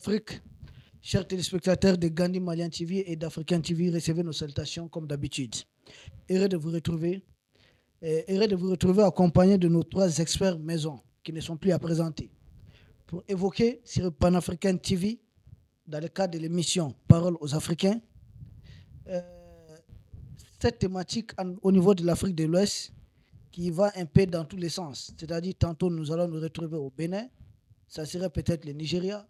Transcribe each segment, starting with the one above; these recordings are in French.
Afrique, chers téléspectateurs de Gandhi Malian TV et d'African TV, recevez nos salutations comme d'habitude. Heureux de vous retrouver, heureux de vous retrouver accompagné de nos trois experts maison qui ne sont plus à présenter pour évoquer sur Pan-African TV, dans le cadre de l'émission Parole aux Africains, euh, cette thématique au niveau de l'Afrique de l'Ouest qui va un peu dans tous les sens. C'est-à-dire, tantôt nous allons nous retrouver au Bénin, ça serait peut-être le Nigeria,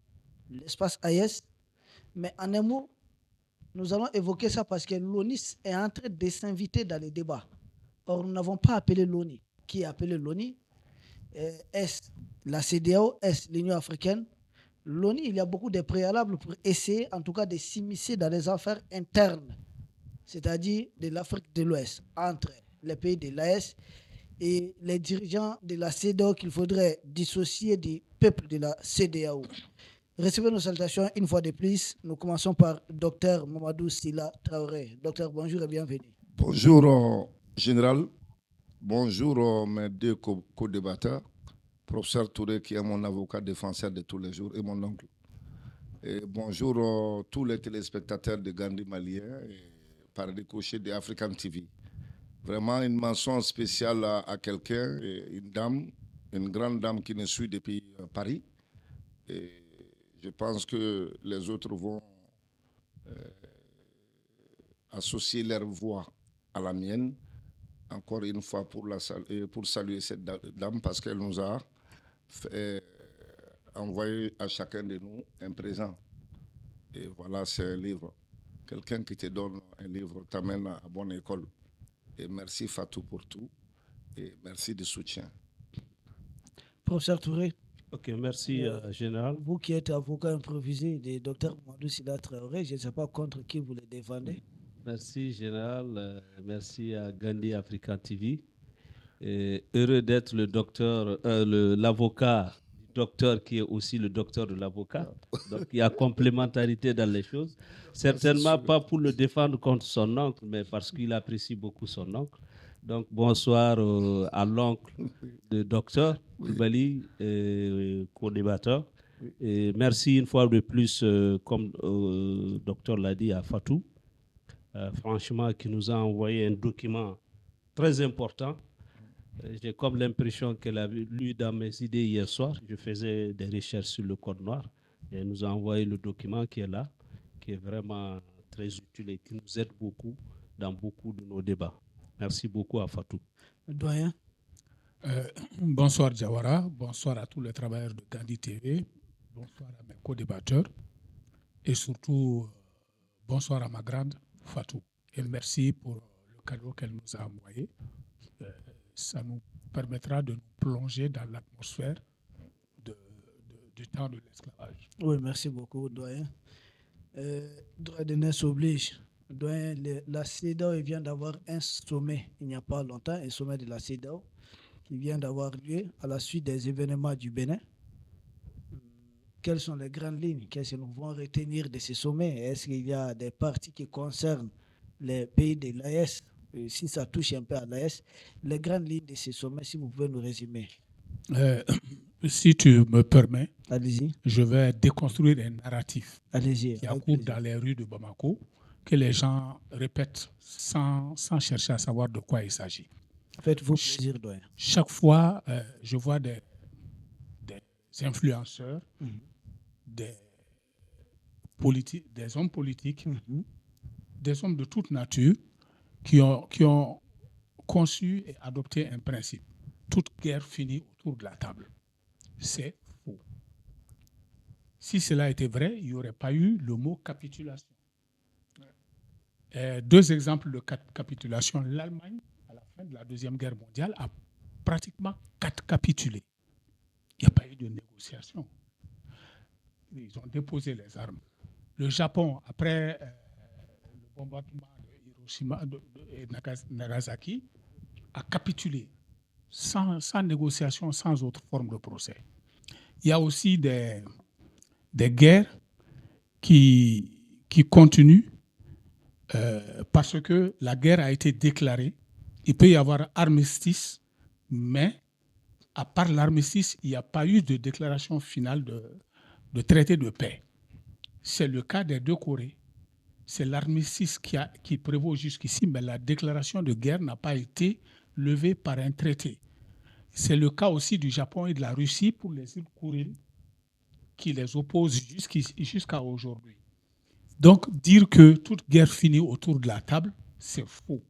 l'espace AES. Mais en un mot, nous allons évoquer ça parce que l'ONU est en train de s'inviter dans les débats. Or, nous n'avons pas appelé l'ONU. Qui a appelé l'ONU? Est-ce la CEDEAO? Est-ce l'Union africaine? L'ONU, il y a beaucoup de préalables pour essayer, en tout cas, de s'immiscer dans les affaires internes, c'est-à-dire de l'Afrique de l'Ouest, entre les pays de l'AES et les dirigeants de la CEDEAO qu'il faudrait dissocier du peuple de la CEDEAO. Recevez nos salutations une fois de plus. Nous commençons par Dr Mamadou Sila Traoré. Docteur, bonjour et bienvenue. Bonjour, général. Bonjour, mes deux co-débatteurs. Professeur Touré, qui est mon avocat défenseur de tous les jours, et mon oncle. Et bonjour, tous les téléspectateurs de Gandhi Malien et par ricochet de African TV. Vraiment une mention spéciale à quelqu'un, une dame, une grande dame qui nous suit depuis Paris. Et je pense que les autres vont associer leur voix à la mienne, encore une fois pour saluer cette dame parce qu'elle nous a envoyé à chacun de nous un présent. Et voilà, c'est un livre. Quelqu'un qui te donne un livre t'amène à bonne école. Et merci Fatou pour tout. Et merci du soutien. Professeur Touré. Ok, merci Général. Vous qui êtes avocat improvisé de Dr Mamadou Sila Traoré, je ne sais pas contre qui vous le défendez. Merci Général, merci à Gandhi African TV. Et heureux d'être l'avocat du docteur qui est aussi le docteur de l'avocat. Donc il y a complémentarité dans les choses. Certainement pas pour le défendre contre son oncle, mais parce qu'il apprécie beaucoup son oncle. Donc bonsoir à l'oncle de docteur Koulibaly, co-débatteur. Et merci une fois de plus, comme le docteur l'a dit, à Fatou. Franchement, qui nous a envoyé un document très important. J'ai comme l'impression qu'elle a lu dans mes idées hier soir. Je faisais des recherches sur le code noir et elle nous a envoyé le document qui est là, qui est vraiment très utile et qui nous aide beaucoup dans beaucoup de nos débats. Merci beaucoup à Fatou. Doyen. Bonsoir Diawara, bonsoir à tous les travailleurs de Gandhi TV, bonsoir à mes co-débatteurs et surtout bonsoir à ma grande Fatou. Et merci pour le cadeau qu'elle nous a envoyé. Ça nous permettra de nous plonger dans l'atmosphère du temps de l'esclavage. Oui, merci beaucoup, doyen. Droit de naissance oblige. Doyen, la CEDEAO vient d'avoir un sommet, il n'y a pas longtemps, un sommet de la CEDEAO qui vient d'avoir lieu à la suite des événements du Bénin. Quelles sont les grandes lignes? Qu'est-ce que nous devons retenir de ces sommets? Est-ce qu'il y a des parties qui concernent les pays de l'AES? Si ça touche un peu à l'AES, les grandes lignes de ces sommets, si vous pouvez nous résumer. Si tu me permets, allez-y. Je vais déconstruire un narratif allez-y, qui court dans les rues de Bamako, que les gens répètent sans chercher à savoir de quoi il s'agit. Faites-vous plaisir, doyen. Chaque fois, je vois des influenceurs, des hommes politiques, des hommes de toute nature qui ont conçu et adopté un principe. Toute guerre finit autour de la table. C'est faux. Si cela était vrai, il n'y aurait pas eu le mot capitulation. Deux exemples de capitulation. L'Allemagne, à la fin de la Deuxième Guerre mondiale, a pratiquement capitulé. Il n'y a pas eu de négociation. Ils ont déposé les armes. Le Japon, après le bombardement de Hiroshima et Nagasaki, a capitulé sans négociation, sans autre forme de procès. Il y a aussi des guerres qui continuent parce que la guerre a été déclarée. Il peut y avoir armistice, mais à part l'armistice, il n'y a pas eu de déclaration finale de traité de paix. C'est le cas des deux Corées. C'est l'armistice qui prévaut jusqu'ici, mais la déclaration de guerre n'a pas été levée par un traité. C'est le cas aussi du Japon et de la Russie pour les îles Kuriles qui les opposent jusqu'à aujourd'hui. Donc, dire que toute guerre finit autour de la table, c'est faux.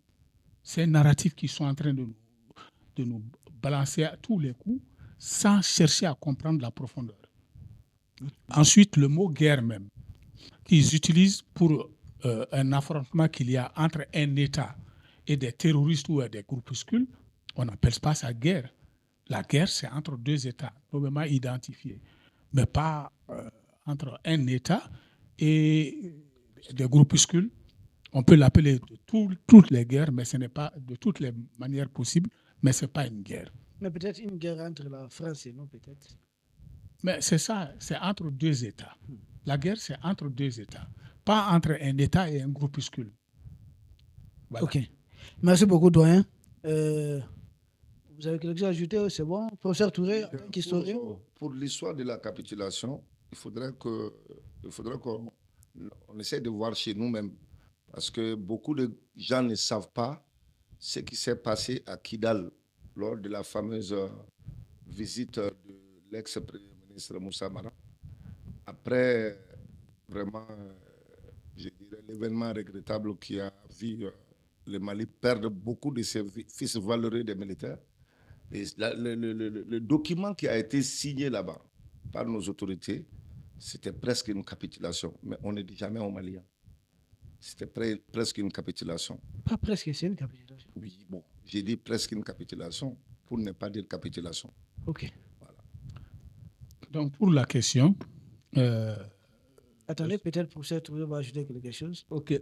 C'est un narratif qu'ils sont en train de nous balancer à tous les coups sans chercher à comprendre la profondeur. Ensuite, le mot guerre même, qu'ils utilisent pour un affrontement qu'il y a entre un État et des terroristes ou des groupuscules, on n'appelle pas ça guerre. La guerre, c'est entre deux États, nommément identifiés, mais pas entre un État et des groupuscules. On peut l'appeler de toutes les guerres, mais ce n'est pas de toutes les manières possibles, mais ce n'est pas une guerre. Mais peut-être une guerre entre la France et nous, peut-être. Mais c'est ça, c'est entre deux États. La guerre, c'est entre deux États, pas entre un État et un groupuscule. Voilà. OK. Merci beaucoup, doyen. Vous avez quelque chose à ajouter? C'est bon? Professeur Touré, en tant qu'historien? Pour l'histoire de la capitulation, il faudrait qu'on essaie de voir chez nous-mêmes. Parce que beaucoup de gens ne savent pas ce qui s'est passé à Kidal lors de la fameuse visite de l'ex-premier ministre Moussa Mara. Après, vraiment, je dirais, l'événement regrettable qui a vu le Mali perdre beaucoup de ses fils valeureux des militaires. Et le document qui a été signé là-bas par nos autorités, c'était presque une capitulation. Mais on ne dit jamais aux Maliens. C'était presque une capitulation. Pas presque, c'est une capitulation. Oui, bon, j'ai dit presque une capitulation pour ne pas dire capitulation. OK. Voilà. Donc, pour la question... Attendez, peut-être professeur Touré va ajouter quelque chose. Ok,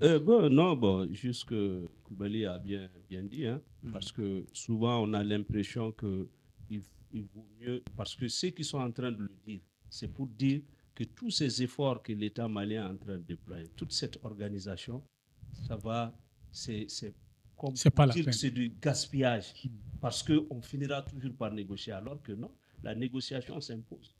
juste que Koulibaly a bien dit, hein, parce que souvent on a l'impression qu'il vaut mieux, parce que ceux qui sont en train de le dire, c'est pour dire que tous ces efforts que l'État malien est en train de déployer, toute cette organisation, ça va, c'est comme pas la dire que peine. c'est du gaspillage, parce qu'on finira toujours par négocier, alors que non, la négociation s'impose.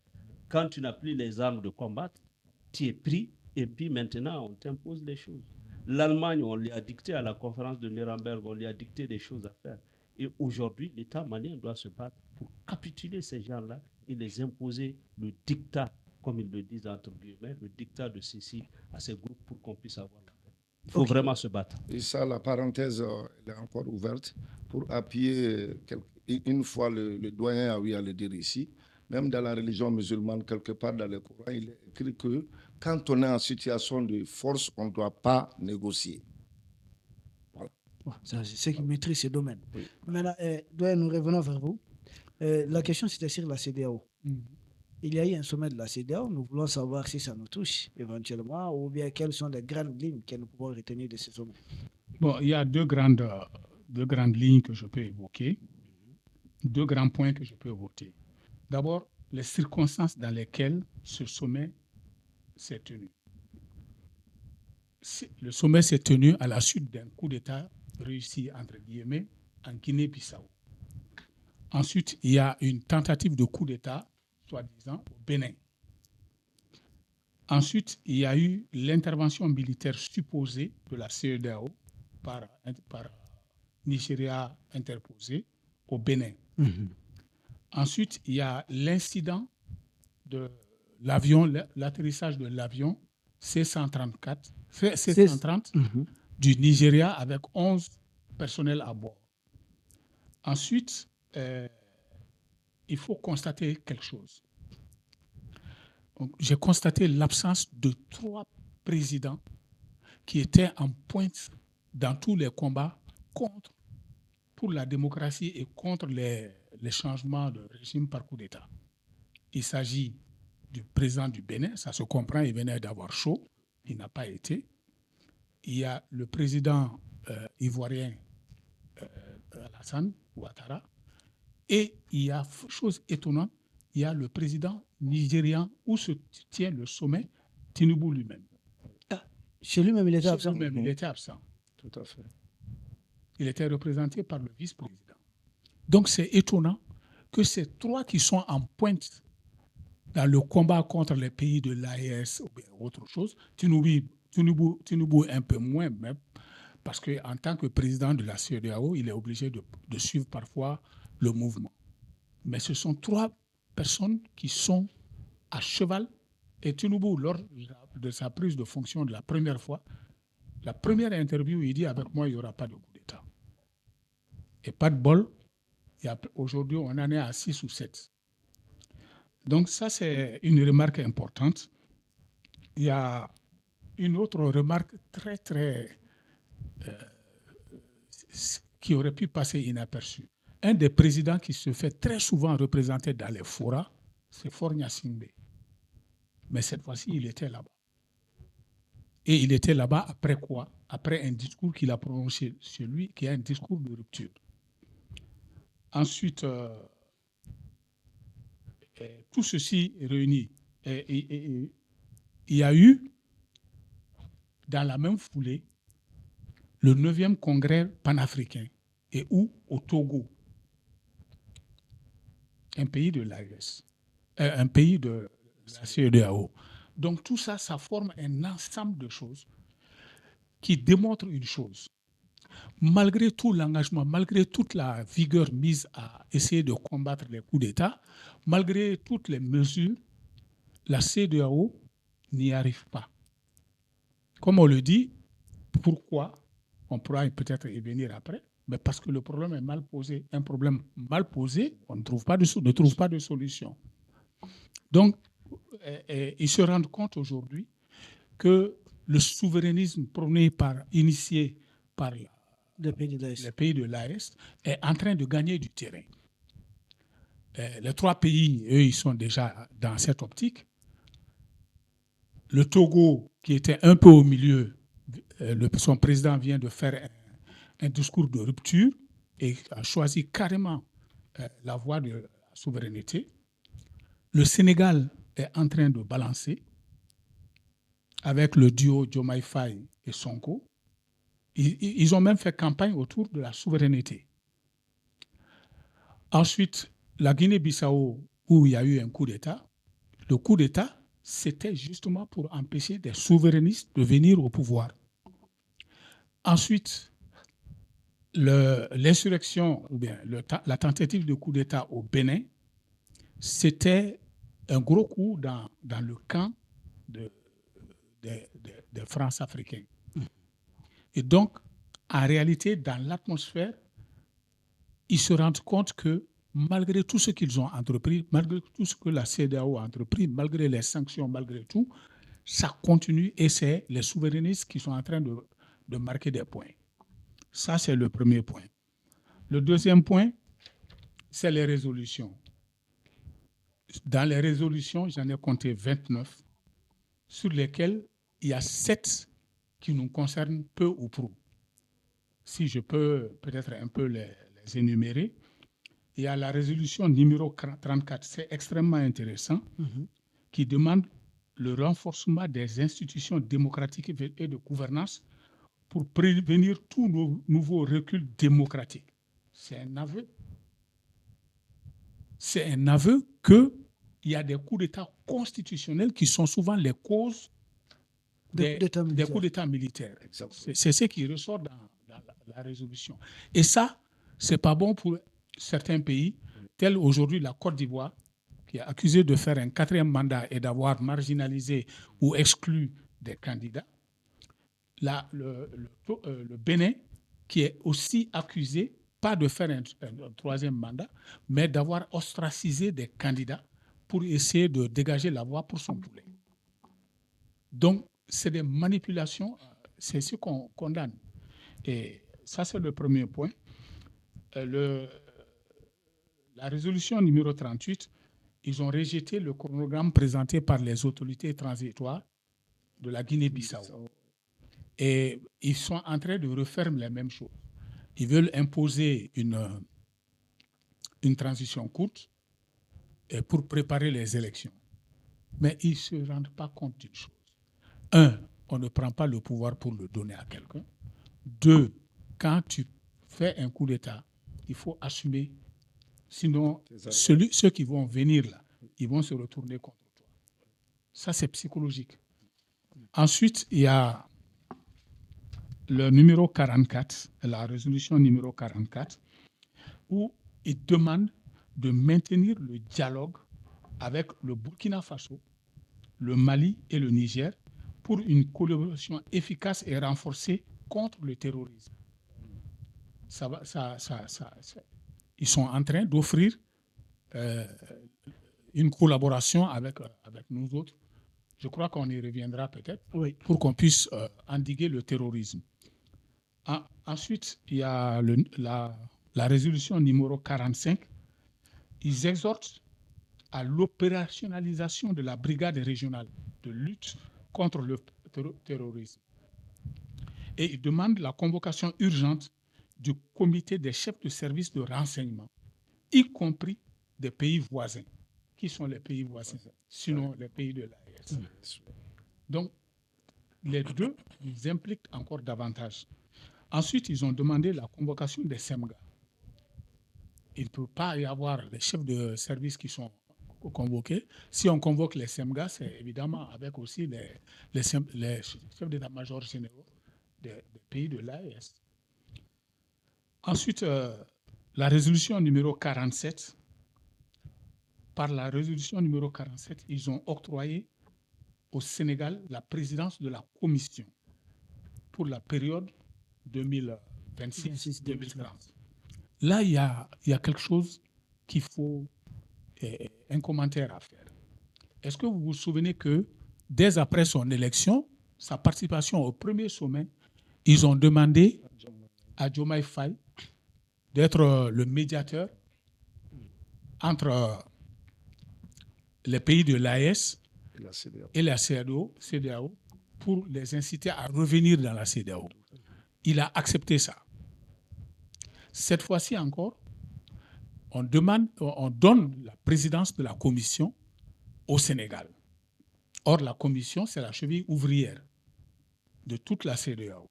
Quand tu n'as plus les armes de combattre, tu es pris, et puis maintenant, on t'impose les choses. L'Allemagne, on lui a dicté à la conférence de Nuremberg, on lui a dicté des choses à faire. Et aujourd'hui, l'État malien doit se battre pour capituler ces gens-là et les imposer le dictat, comme ils le disent entre guillemets, le dictat de ceci à ces groupes pour qu'on puisse avoir la paix. Il faut vraiment se battre. Et ça, la parenthèse, elle est encore ouverte pour appuyer, une fois le doyen a eu à le dire ici, même dans la religion musulmane, quelque part dans le Coran, il est écrit que quand on est en situation de force, on ne doit pas négocier. Voilà. C'est ceux qui maîtrisent ce domaine. Oui. Maintenant, doyen, nous revenons vers vous. La question, c'était sur la CEDEAO. Il y a eu un sommet de la CEDEAO. Nous voulons savoir si ça nous touche éventuellement ou bien quelles sont les grandes lignes que nous pouvons retenir de ce sommet. Bon, il y a deux grandes lignes que je peux évoquer, deux grands points que je peux évoquer. D'abord, les circonstances dans lesquelles ce sommet s'est tenu. Le sommet s'est tenu à la suite d'un coup d'État réussi, entre guillemets, en Guinée-Bissau. Ensuite, il y a une tentative de coup d'État, soi-disant, au Bénin. Ensuite, il y a eu l'intervention militaire supposée de la CEDEAO par Nigeria interposé au Bénin. Ensuite, il y a l'incident de l'avion, l'atterrissage de l'avion C-130 du Nigeria avec 11 personnels à bord. Ensuite, il faut constater quelque chose. Donc, j'ai constaté l'absence de 3 présidents qui étaient en pointe dans tous les combats pour la démocratie et contre les changements de régime par coup d'État. Il s'agit du président du Bénin, ça se comprend, il venait d'avoir chaud, il n'a pas été. Il y a le président ivoirien Alassane Ouattara, et il y a, chose étonnante, il y a le président nigérian où se tient le sommet, Tinubu lui-même. Chez lui-même, il était absent. Il était absent. Tout à fait. Il était représenté par le vice-président. Donc c'est étonnant que ces 3 qui sont en pointe dans le combat contre les pays de l'AES ou bien autre chose. Tinubu un peu moins même, parce qu'en tant que président de la CEDEAO, il est obligé de suivre parfois le mouvement. Mais ce sont 3 personnes qui sont à cheval. Et Tinubu, lors de sa prise de fonction de la première fois, la première interview, il dit « Avec moi, il n'y aura pas de coup d'État ». Et pas de bol, aujourd'hui, on en est à 6 ou 7. Donc ça, c'est une remarque importante. Il y a une autre remarque qui aurait pu passer inaperçue. Un des présidents qui se fait très souvent représenter dans les forats, c'est Faure Gnassingbé. Mais cette fois-ci, il était là-bas. Et il était là-bas après quoi? Après un discours qu'il a prononcé sur lui, qui est un discours de rupture. Ensuite, tout ceci réuni, il y a eu, dans la même foulée, le 9e congrès panafricain, et où? Au Togo, un pays de l'AES, un pays de la CEDEAO. Donc tout ça, ça forme un ensemble de choses qui démontrent une chose. Malgré tout l'engagement, malgré toute la vigueur mise à essayer de combattre les coups d'État, malgré toutes les mesures, la CEDEAO n'y arrive pas. Comme on le dit, pourquoi? On pourra peut-être y venir après, mais parce que le problème est mal posé. Un problème mal posé, on ne trouve pas de solution. Donc, ils se rendent compte aujourd'hui que le souverainisme initié par les pays de l'AES est en train de gagner du terrain. Les 3 pays, eux, ils sont déjà dans cette optique. Le Togo, qui était un peu au milieu, son président vient de faire un discours de rupture et a choisi carrément la voie de la souveraineté. Le Sénégal est en train de balancer avec le duo Diomaye Faye et Sonko. Ils ont même fait campagne autour de la souveraineté. Ensuite, la Guinée-Bissau, où il y a eu un coup d'État, le coup d'État, c'était justement pour empêcher des souverainistes de venir au pouvoir. Ensuite, l'insurrection, ou bien la tentative de coup d'État au Bénin, c'était un gros coup dans le camp des France-Africains. Et donc, en réalité, dans l'atmosphère, ils se rendent compte que malgré tout ce qu'ils ont entrepris, malgré tout ce que la CEDEAO a entrepris, malgré les sanctions, malgré tout, ça continue et c'est les souverainistes qui sont en train de marquer des points. Ça, c'est le premier point. Le deuxième point, c'est les résolutions. Dans les résolutions, j'en ai compté 29, sur lesquelles il y a 7 qui nous concernent peu ou prou. Si je peux peut-être un peu les énumérer. Il y a la résolution numéro 34, c'est extrêmement intéressant, qui demande le renforcement des institutions démocratiques et de gouvernance pour prévenir tout nouveau recul démocratique. C'est un aveu. C'est un aveu qu'il y a des coups d'État constitutionnels qui sont souvent les causes des coups d'État militaires. C'est ce qui ressort dans la résolution. Et ça, ce n'est pas bon pour certains pays, tels aujourd'hui la Côte d'Ivoire, qui est accusée de faire un 4e mandat et d'avoir marginalisé ou exclu des candidats. Le Bénin, qui est aussi accusé, pas de faire un 3e mandat, mais d'avoir ostracisé des candidats pour essayer de dégager la voie pour son poulet. Donc, c'est des manipulations, c'est ce qu'on condamne. Et ça, c'est le premier point. La résolution numéro 38, ils ont rejeté le chronogramme présenté par les autorités transitoires de la Guinée-Bissau. Et ils sont en train de refaire les mêmes choses. Ils veulent imposer une transition courte pour préparer les élections. Mais ils ne se rendent pas compte d'une chose. 1, on ne prend pas le pouvoir pour le donner à quelqu'un. 2, quand tu fais un coup d'État, il faut assumer. Sinon, ceux qui vont venir là, ils vont se retourner contre Ça, c'est psychologique. Ensuite, il y a le numéro 44, la résolution numéro 44, où il demande de maintenir le dialogue avec le Burkina Faso, le Mali et le Niger pour une collaboration efficace et renforcée contre le terrorisme. Ils sont en train d'offrir une collaboration avec nous autres. Je crois qu'on y reviendra peut-être, Oui. pour qu'on puisse endiguer le terrorisme. Ensuite, il y a la résolution numéro 45. Ils exhortent à l'opérationnalisation de la brigade régionale de lutte contre le terrorisme. Et ils demandent la convocation urgente du comité des chefs de service de renseignement, y compris des pays voisins. Qui sont les pays voisins? Sinon les pays de l'AES. Donc, les deux nous impliquent encore davantage. Ensuite, ils ont demandé la convocation des SEMGA. Il ne peut pas y avoir les chefs de service qui sont convoqués. Si on convoque les SEMGA, c'est évidemment avec aussi les chefs d'état-major généraux des pays de l'AES. Ensuite, la résolution numéro 47. Par la résolution numéro 47, ils ont octroyé au Sénégal la présidence de la commission pour la période 2026-2030. Là, il y a quelque chose qu'il faut un commentaire à faire. Est-ce que vous vous souvenez que dès après son élection, sa participation au premier sommet, ils ont demandé à Diomaye Faye d'être le médiateur entre les pays de l'AES et la CEDEAO pour les inciter à revenir dans la CEDEAO. Il a accepté ça. Cette fois-ci encore, on donne la présidence de la commission au Sénégal. Or, la commission, c'est la cheville ouvrière de toute la CEDEAO.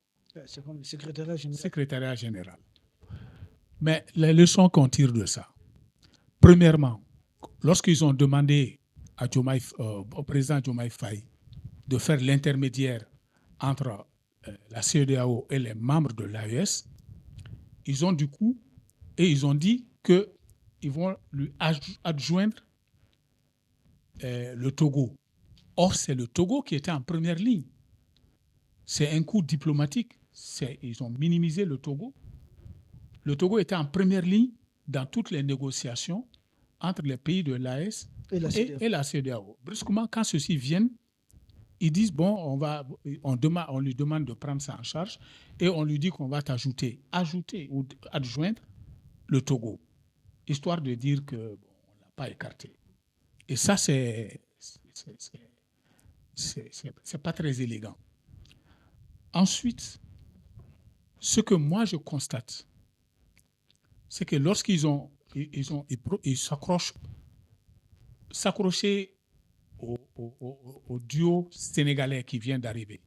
C'est comme le secrétariat général. Secrétariat général. Mais les leçons qu'on tire de ça. Premièrement, lorsqu'ils ont demandé au président Diomaye Faye de faire l'intermédiaire entre la CEDEAO et les membres de l'AES, ils ont dit qu'ils vont lui adjoindre le Togo. Or, c'est le Togo qui était en première ligne. C'est un coup diplomatique. Ils ont minimisé le Togo. Le Togo était en première ligne dans toutes les négociations entre les pays de l'AES et la CEDEAO. Brusquement, quand ceux-ci viennent, ils disent, bon, on lui demande de prendre ça en charge et on lui dit qu'on va ajouter ou adjoindre le Togo, histoire de dire qu'on ne l'a pas écarté. Et ça, c'est pas très élégant. Ensuite, ce que moi je constate, c'est que lorsqu'ils s'accrochaient au duo sénégalais qui vient d'arriver,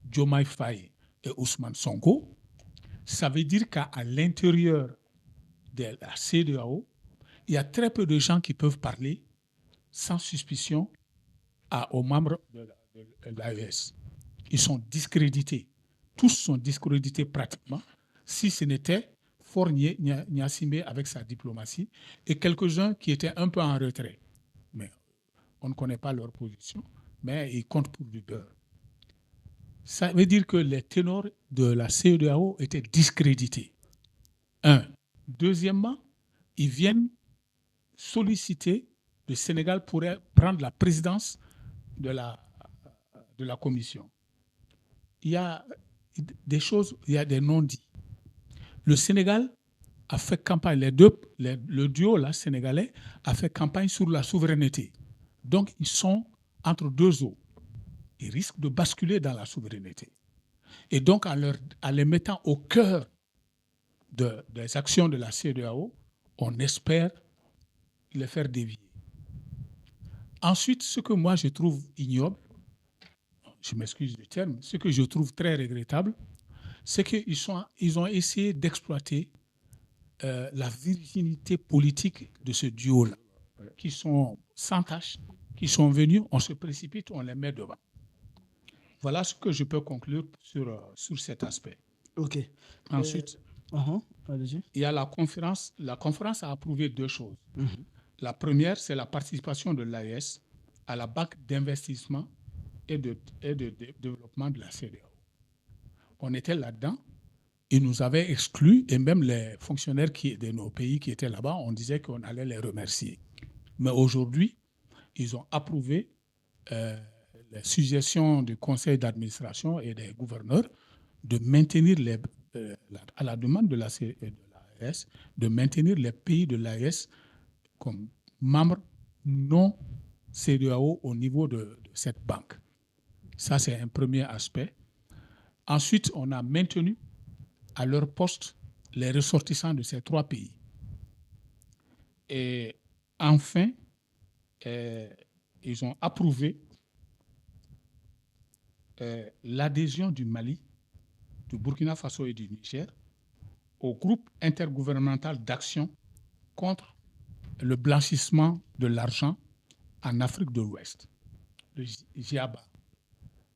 Diomaye Faye et Ousmane Sonko, ça veut dire qu'à l'intérieur de la CEDEAO, il y a très peu de gens qui peuvent parler sans suspicion aux membres de l'AES. Ils sont discrédités. Tous sont discrédités pratiquement, si ce n'était Faure Gnassingbé avec sa diplomatie et quelques-uns qui étaient un peu en retrait. Mais on ne connaît pas leur position, mais ils comptent pour du beurre. Ça veut dire que les ténors de la CEDEAO étaient discrédités. Deuxièmement, ils viennent solliciter le Sénégal pour prendre la présidence de la commission. Il y a des choses, il y a des non-dits. Le Sénégal a fait campagne, le duo là, sénégalais a fait campagne sur la souveraineté. Donc, ils sont entre deux eaux. Ils risquent de basculer dans la souveraineté. Et donc, en les mettant au cœur des actions de la CEDEAO, on espère les faire dévier. Ensuite, ce que moi je trouve ignoble, je m'excuse du terme, ce que je trouve très regrettable, c'est qu'ils ont essayé d'exploiter la virginité politique de ce duo-là, qui sont sans tâche, qui sont venus, on se précipite, on les met devant. Voilà ce que je peux conclure sur cet aspect. Ok. Ensuite, Allez-y. il y a la conférence. La conférence a approuvé 2 choses. Mhm. La première, c'est la participation de l'AES à la banque d'investissement et de développement de la CEDEAO. On était là-dedans. Ils nous avaient exclus et même les fonctionnaires de nos pays qui étaient là-bas, on disait qu'on allait les remercier. Mais aujourd'hui, ils ont approuvé les suggestions du conseil d'administration et des gouverneurs de maintenir à la demande de l'AES, de maintenir les pays de l'AES comme membres non CEDEAO au niveau de cette banque. Ça, c'est un premier aspect. Ensuite, on a maintenu à leur poste les ressortissants de ces 3 pays. Et enfin, ils ont approuvé l'adhésion du Mali, du Burkina Faso et du Niger au groupe intergouvernemental d'action contre le blanchissement de l'argent en Afrique de l'Ouest, le GIABA.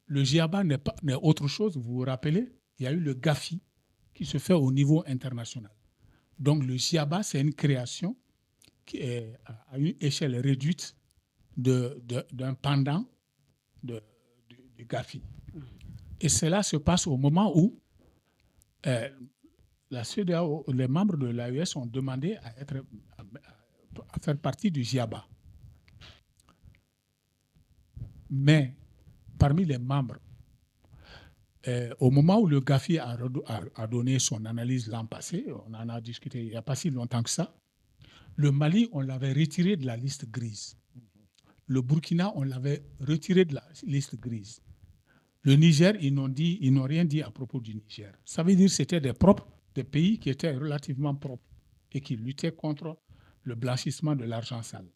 Le GIABA n'est autre chose, vous vous rappelez, il y a eu le GAFI qui se fait au niveau international. Donc le GIABA, c'est une création qui est à une échelle réduite d'un pendant du GAFI. Et cela se passe au moment où la CEDEAO, les membres de l'AES ont demandé à faire partie du GIABA. Mais parmi les membres, au moment où le GAFI a donné son analyse l'an passé, on en a discuté il n'y a pas si longtemps que ça, le Mali, on l'avait retiré de la liste grise. Le Burkina, on l'avait retiré de la liste grise. Le Niger, ils n'ont rien dit à propos du Niger. Ça veut dire que c'était des pays qui étaient relativement propres et qui luttaient contre le blanchissement de l'argent sale.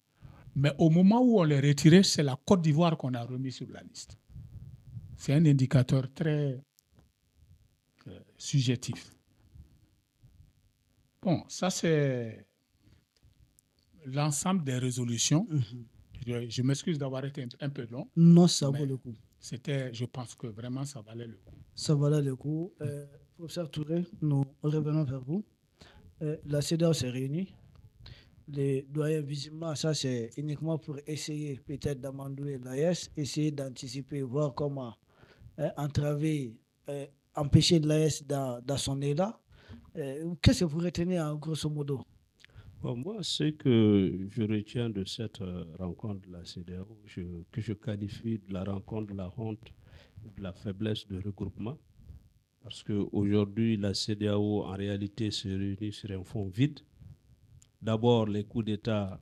Mais au moment où on les retirait, c'est la Côte d'Ivoire qu'on a remis sur la liste. C'est un indicateur très subjectif. Bon, ça c'est l'ensemble des résolutions. Je m'excuse d'avoir été un peu long. Non, ça vaut le coup. Je pense que vraiment ça valait le coup. Ça valait le coup. Professeur Touré, nous revenons vers vous. La CEDEAO s'est réunie. Les doyens, visiblement, ça c'est uniquement pour essayer peut-être d'amendouiller l'AES, essayer d'anticiper, voir comment entraver, empêcher l'AES dans son élan. Qu'est-ce que vous retenez en grosso modo? Bon, moi, ce que je retiens de cette rencontre de la CEDEAO, que je qualifie de la rencontre de la honte, de la faiblesse de regroupement, parce qu'aujourd'hui, la CEDEAO, en réalité, se réunit sur un fond vide. D'abord, les coups d'État,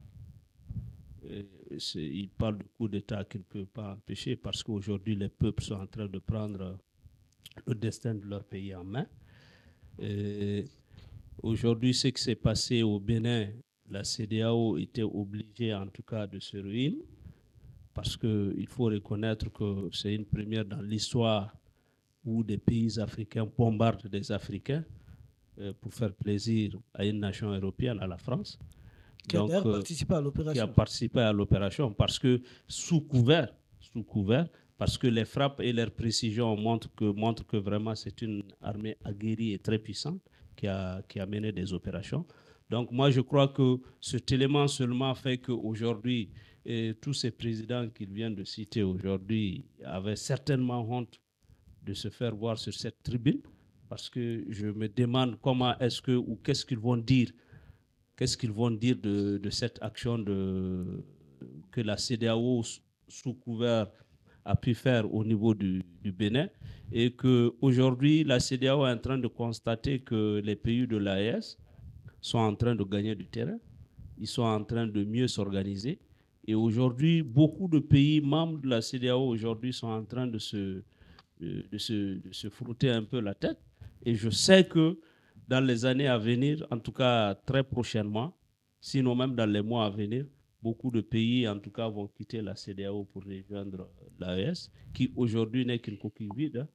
il parle de coups d'État qu'il ne peut pas empêcher, parce qu'aujourd'hui, les peuples sont en train de prendre le destin de leur pays en main. Aujourd'hui, ce qui s'est passé au Bénin, la CEDEAO était obligée en tout cas de se réunir parce qu'il faut reconnaître que c'est une première dans l'histoire où des pays africains bombardent des Africains pour faire plaisir à une nation européenne, à la France. Qui a d'ailleurs participé à l'opération. Qui a participé à l'opération parce que sous couvert, parce que les frappes et leurs précisions montrent que vraiment c'est une armée aguerrie et très puissante qui a mené des opérations. Donc moi je crois que cet élément seulement fait qu'aujourd'hui, tous ces présidents qu'il vient de citer aujourd'hui avaient certainement honte de se faire voir sur cette tribune, parce que je me demande comment est-ce que, ou qu'est-ce qu'ils vont dire de cette action que la CEDEAO sous couvert a pu faire au niveau du Bénin, et qu'aujourd'hui la CEDEAO est en train de constater que les pays de l'AES sont en train de gagner du terrain, ils sont en train de mieux s'organiser, et aujourd'hui beaucoup de pays membres de la CEDEAO aujourd'hui sont en train de se frotter un peu la tête, et je sais que dans les années à venir, en tout cas très prochainement, sinon même dans les mois à venir, beaucoup de pays, en tout cas, vont quitter la CEDEAO pour rejoindre l'AES, qui aujourd'hui n'est qu'une coquille vide.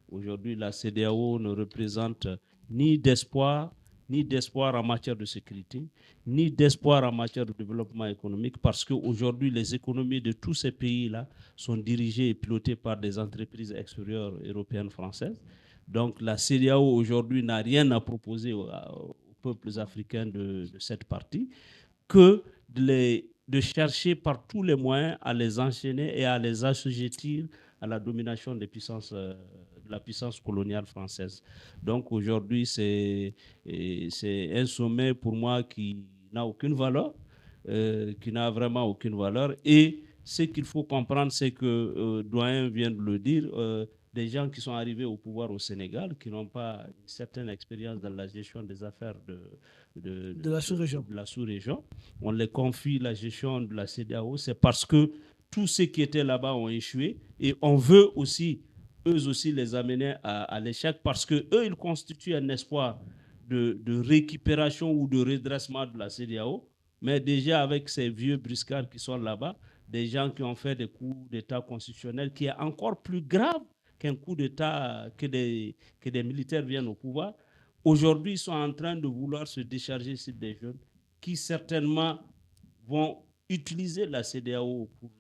Aujourd'hui, la CEDEAO ne représente ni d'espoir, ni d'espoir en matière de sécurité, ni d'espoir en matière de développement économique, parce qu'aujourd'hui, les économies de tous ces pays-là sont dirigées et pilotées par des entreprises extérieures européennes, françaises. Donc la CEDEAO aujourd'hui n'a rien à proposer aux peuples africains de cette partie que de chercher par tous les moyens à les enchaîner et à les assujettir à la domination des puissances, de la puissance coloniale française. Donc aujourd'hui, c'est un sommet pour moi qui n'a aucune valeur, qui n'a vraiment aucune valeur. Et ce qu'il faut comprendre, c'est que, Doyen vient de le dire, des gens qui sont arrivés au pouvoir au Sénégal, qui n'ont pas une certaine expérience dans la gestion des affaires de la sous-région. De la sous-région. On les confie la gestion de la CEDEAO, c'est parce que tous ceux qui étaient là-bas ont échoué et on veut aussi, eux aussi, les amener à l'échec parce qu'eux, ils constituent un espoir de récupération ou de redressement de la CEDEAO. Mais déjà avec ces vieux briscards qui sont là-bas, des gens qui ont fait des coups d'État constitutionnels qui est encore plus grave qu'un coup d'État, que des militaires viennent au pouvoir. Aujourd'hui, ils sont en train de vouloir se décharger sur des jeunes qui certainement vont utiliser la CEDEAO pour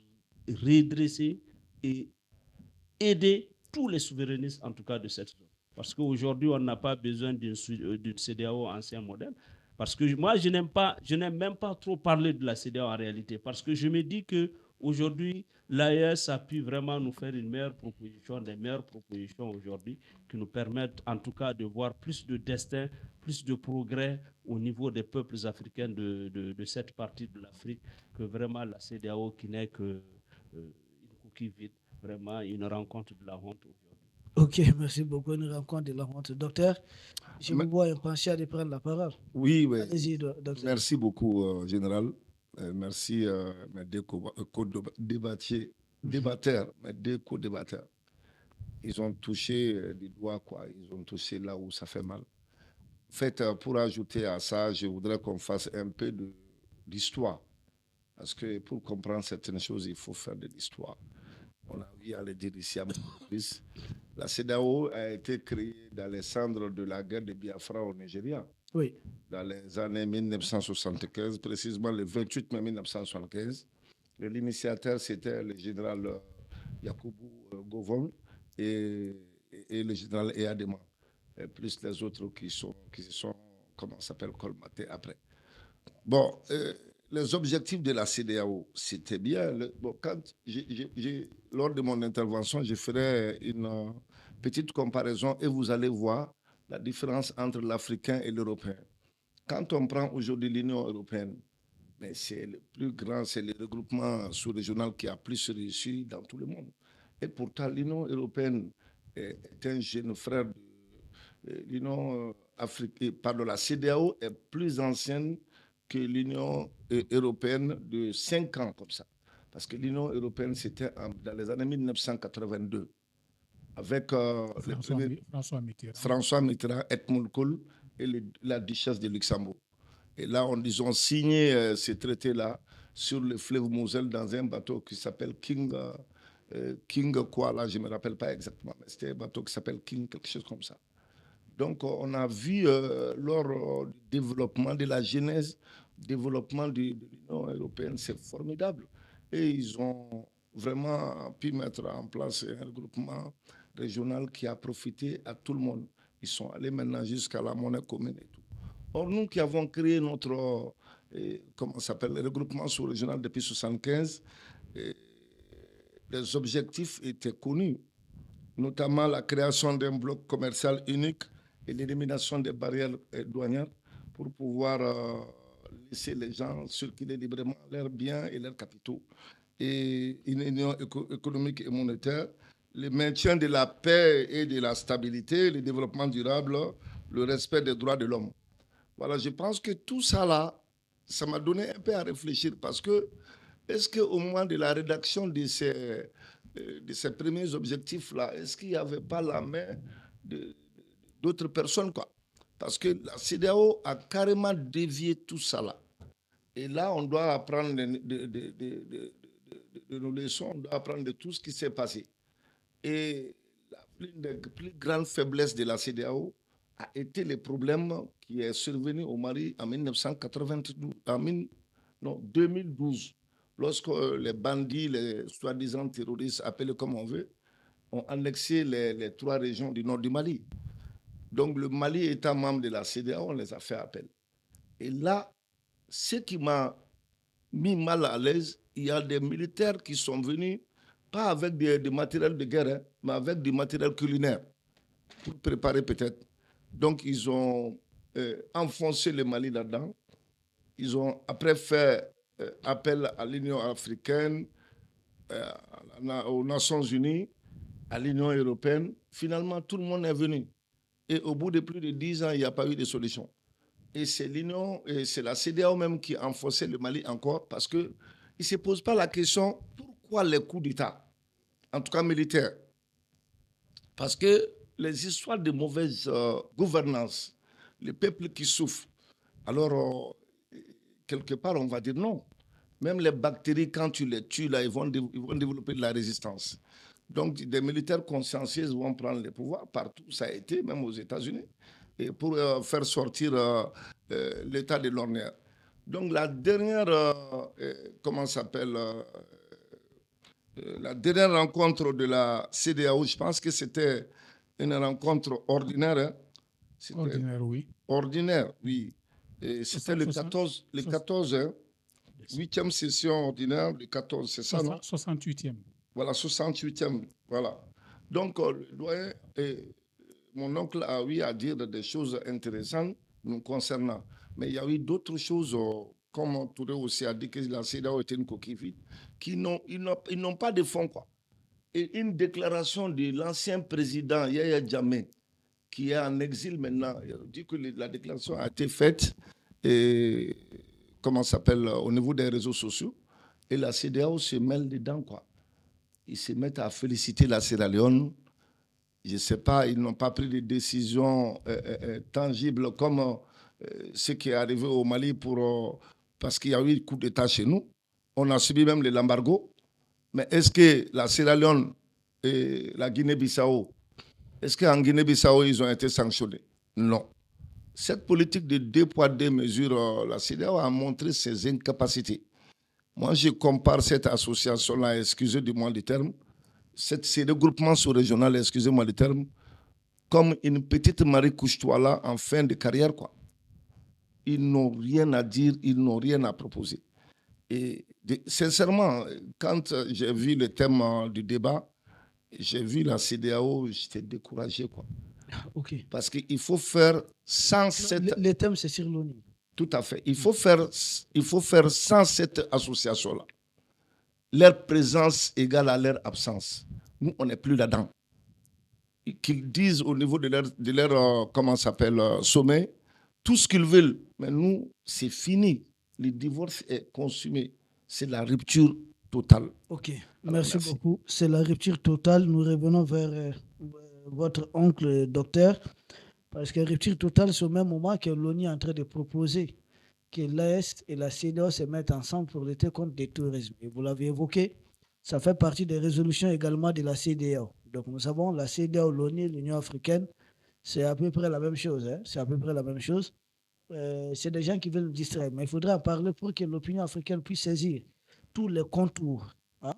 redresser et aider tous les souverainistes, en tout cas de cette zone. Parce qu'aujourd'hui, on n'a pas besoin d'une CEDEAO ancien modèle. Parce que moi, je n'aime même pas trop parler de la CEDEAO en réalité. Parce que je me dis qu'aujourd'hui, l'AES a pu vraiment nous faire une meilleure proposition, des meilleures propositions aujourd'hui, qui nous permettent en tout cas de voir plus de destin, plus de progrès au niveau des peuples africains de cette partie de l'Afrique, que vraiment la CEDEAO qui n'est qu'une coquille vide. Vraiment une rencontre de la honte aujourd'hui. Ok, merci beaucoup. Une rencontre de la honte. Docteur, je vous vois impatient de prendre la parole. Oui, oui. Allez-y, docteur. Merci beaucoup, Général. Merci, mes deux débatteurs, mes deux co-débatteurs. Ils ont touché du doigt, quoi. Ils ont touché là où ça fait mal. En fait, pour ajouter à ça, je voudrais qu'on fasse un peu d'histoire. Parce que pour comprendre certaines choses, il faut faire de l'histoire. On a vu à le dire ici à Montréal. La CEDEAO a été créée dans les cendres de la guerre de Biafra au Nigeria. Oui. Dans les années 1975, précisément le 28 mai 1975. L'initiateur, c'était le général Yakubu Gowon et le général Eyadema, plus les autres qui se sont, comment ça s'appelle, colmatés après. Bon, les objectifs de la CEDEAO, c'était bien. Bon, lors de mon intervention, je ferai une petite comparaison et vous allez voir la différence entre l'Africain et l'Européen. Quand on prend aujourd'hui l'Union européenne, mais c'est le plus grand, c'est le regroupement sous-régional qui a plus réussi dans tout le monde. Et pourtant, l'Union européenne est un jeune frère de l'Union africaine. Pardon, la CEDEAO est plus ancienne que l'Union européenne de 5 ans comme ça. Parce que l'Union européenne, c'était dans les années 1982, avec François Mitterrand, Edmund Kohl et la duchesse de Luxembourg. Et là, ils ont signé ce traité-là sur le fleuve Moselle dans un bateau qui s'appelle King quoi, là, je ne me rappelle pas exactement, mais c'était un bateau qui s'appelle King, quelque chose comme ça. Donc, on a vu lors du développement, de la genèse, développement de l'Union européenne, c'est formidable. Et ils ont vraiment pu mettre en place un regroupement régional qui a profité à tout le monde. Ils sont allés maintenant jusqu'à la monnaie commune et tout. Or, nous qui avons créé notre comment s'appelle, le regroupement sous-régional depuis 1975, les objectifs étaient connus, notamment la création d'un bloc commercial unique et l'élimination des barrières douanières pour pouvoir laisser les gens circuler librement leurs biens et leurs capitaux. Et une union économique et monétaire, le maintien de la paix et de la stabilité, le développement durable, le respect des droits de l'homme. Voilà, je pense que tout ça là, ça m'a donné un peu à réfléchir parce que est-ce qu'au moment de la rédaction de ces premiers objectifs-là, est-ce qu'il n'y avait pas la main d'autres personnes, quoi? Parce que la CEDEAO a carrément dévié tout ça là. Et là, on doit apprendre de nos leçons, on doit apprendre de tout ce qui s'est passé. Et l'une des plus grandes faiblesses de la CEDEAO, a été le problème qui est survenu au Mali en 2012, lorsque les bandits, les soi-disant terroristes, appelés comme on veut, ont annexé les 3 régions du nord du Mali. Donc le Mali étant membre de la CEDEAO, on les a fait appel. Et là, ce qui m'a mis mal à l'aise, il y a des militaires qui sont venus, pas avec des matériels de guerre, hein, mais avec du matériel culinaire, pour préparer peut-être. Donc ils ont enfoncé le Mali là-dedans. Ils ont après fait appel à l'Union africaine, aux Nations unies, à l'Union européenne. Finalement, tout le monde est venu. Et au bout de plus de 10 ans, il n'y a pas eu de solution. Et c'est l'Union, et c'est la CEDEAO même qui a enfoncé le Mali encore parce qu'ils ne se posent pas la question pourquoi les coups d'État, en tout cas militaires. Parce que les histoires de mauvaise gouvernance, les peuples qui souffrent, alors quelque part on va dire non. Même les bactéries, quand tu les tues, là, ils vont développer de la résistance. Donc des militaires consciencieux vont prendre le pouvoir partout, ça a été, même aux États-Unis, et pour faire sortir l'état de l'ornière. Donc la dernière, comment s'appelle, la dernière rencontre de la CEDEAO, je pense que c'était une rencontre ordinaire. Hein. Ordinaire, oui. Ordinaire, oui. Et c'était le 14, hein, 8e session ordinaire, le 14, c'est ça, non? 68e. Voilà, 68e, voilà. Donc, le doyen, mon oncle a eu à dire des choses intéressantes nous concernant. Mais il y a eu d'autres choses, comme Touré aussi a dit que la CEDEAO était une coquille vide, ils n'ont pas de fonds, quoi. Et une déclaration de l'ancien président Yahya Jammeh, qui est en exil maintenant, il dit que la déclaration a été faite, et, comment ça s'appelle, au niveau des réseaux sociaux, et la CEDEAO se mêle dedans, quoi. Ils se mettent à féliciter la Sierra Leone. Je ne sais pas, ils n'ont pas pris de décisions tangibles comme ce qui est arrivé au Mali parce qu'il y a eu coup d'État chez nous. On a subi même l'embargo. Mais est-ce que la Sierra Leone et la Guinée-Bissau, est-ce qu'en Guinée-Bissau, ils ont été sanctionnés? Non. Cette politique de 2 poids 2 mesures, la CEDEAO a montré ses incapacités. Moi, je compare cette association-là, excusez-moi du terme, ces regroupements sous-régionaux, excusez-moi le terme, comme une petite Marie couche-toi là en fin de carrière, quoi. Ils n'ont rien à dire, ils n'ont rien à proposer. Et sincèrement, quand j'ai vu le thème du débat, j'ai vu la CEDEAO, j'étais découragé, quoi. Ok. Parce qu'il faut faire sans cette... Le thème, c'est sur l'ONU. Tout à fait. Il faut faire sans cette association-là. Leur présence égale à leur absence. Nous, on n'est plus là-dedans. Qu'ils disent au niveau de leur comment s'appelle, sommet, tout ce qu'ils veulent. Mais nous, c'est fini. Le divorce est consumé. C'est la rupture totale. Ok, merci beaucoup. C'est la rupture totale. Nous revenons vers votre oncle docteur. Parce que rupture totale, c'est au même moment que l'ONU est en train de proposer que l'AES et la CEDEAO se mettent ensemble pour lutter contre le terrorisme. Et vous l'avez évoqué, ça fait partie des résolutions également de la CEDEAO. Donc nous savons, la CEDEAO, l'ONU, l'Union africaine, c'est à peu près la même chose. Hein? C'est à peu près la même chose. C'est des gens qui veulent nous distraire. Mais il faudrait en parler pour que l'opinion africaine puisse saisir tous les contours. Hein?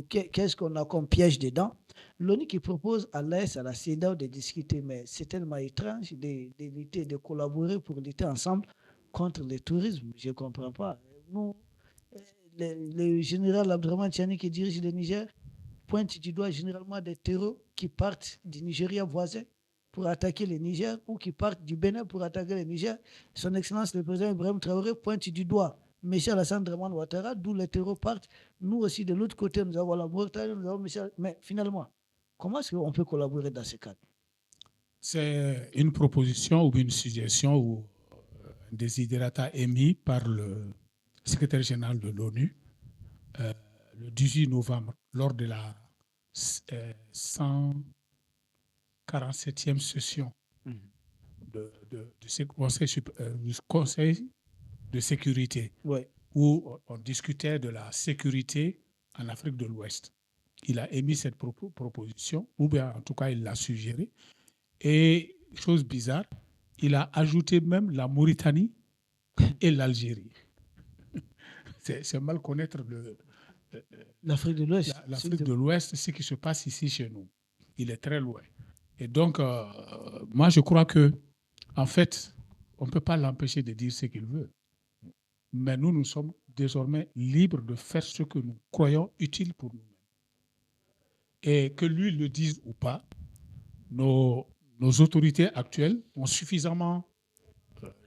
Qu'est-ce qu'on a comme piège dedans? L'ONU qui propose à l'AES, à la CEDEAO de discuter, mais c'est tellement étrange de collaborer pour lutter ensemble contre le tourisme. Je ne comprends pas. Nous, le général Abdraman Tiani qui dirige le Niger pointe du doigt généralement des terreaux qui partent du Nigeria voisin pour attaquer le Niger ou qui partent du Bénin pour attaquer le Niger. Son Excellence le président Ibrahim Traoré pointe du doigt Michel Alassane Draman Ouattara, d'où les terreaux partent. Nous aussi, de l'autre côté, nous avons la Mauritanie, nous avons Michel. Mais finalement, comment est-ce qu'on peut collaborer dans ce cadre? C'est une proposition ou une suggestion ou un desiderata émis par le secrétaire général de l'ONU le 18 novembre lors de la 147e session du Conseil de sécurité, ouais, où on discutait de la sécurité en Afrique de l'Ouest. Il a émis cette proposition, ou bien en tout cas il l'a suggéré. Et chose bizarre, il a ajouté même la Mauritanie et l'Algérie. C'est mal connaître L'Afrique de l'Ouest. l'Afrique de l'Ouest, ce qui se passe ici chez nous. Il est très loin. Et donc, moi, je crois que, en fait, on ne peut pas l'empêcher de dire ce qu'il veut. Mais nous sommes désormais libres de faire ce que nous croyons utile pour nous-mêmes. Et que lui le dise ou pas, nos autorités actuelles ont suffisamment,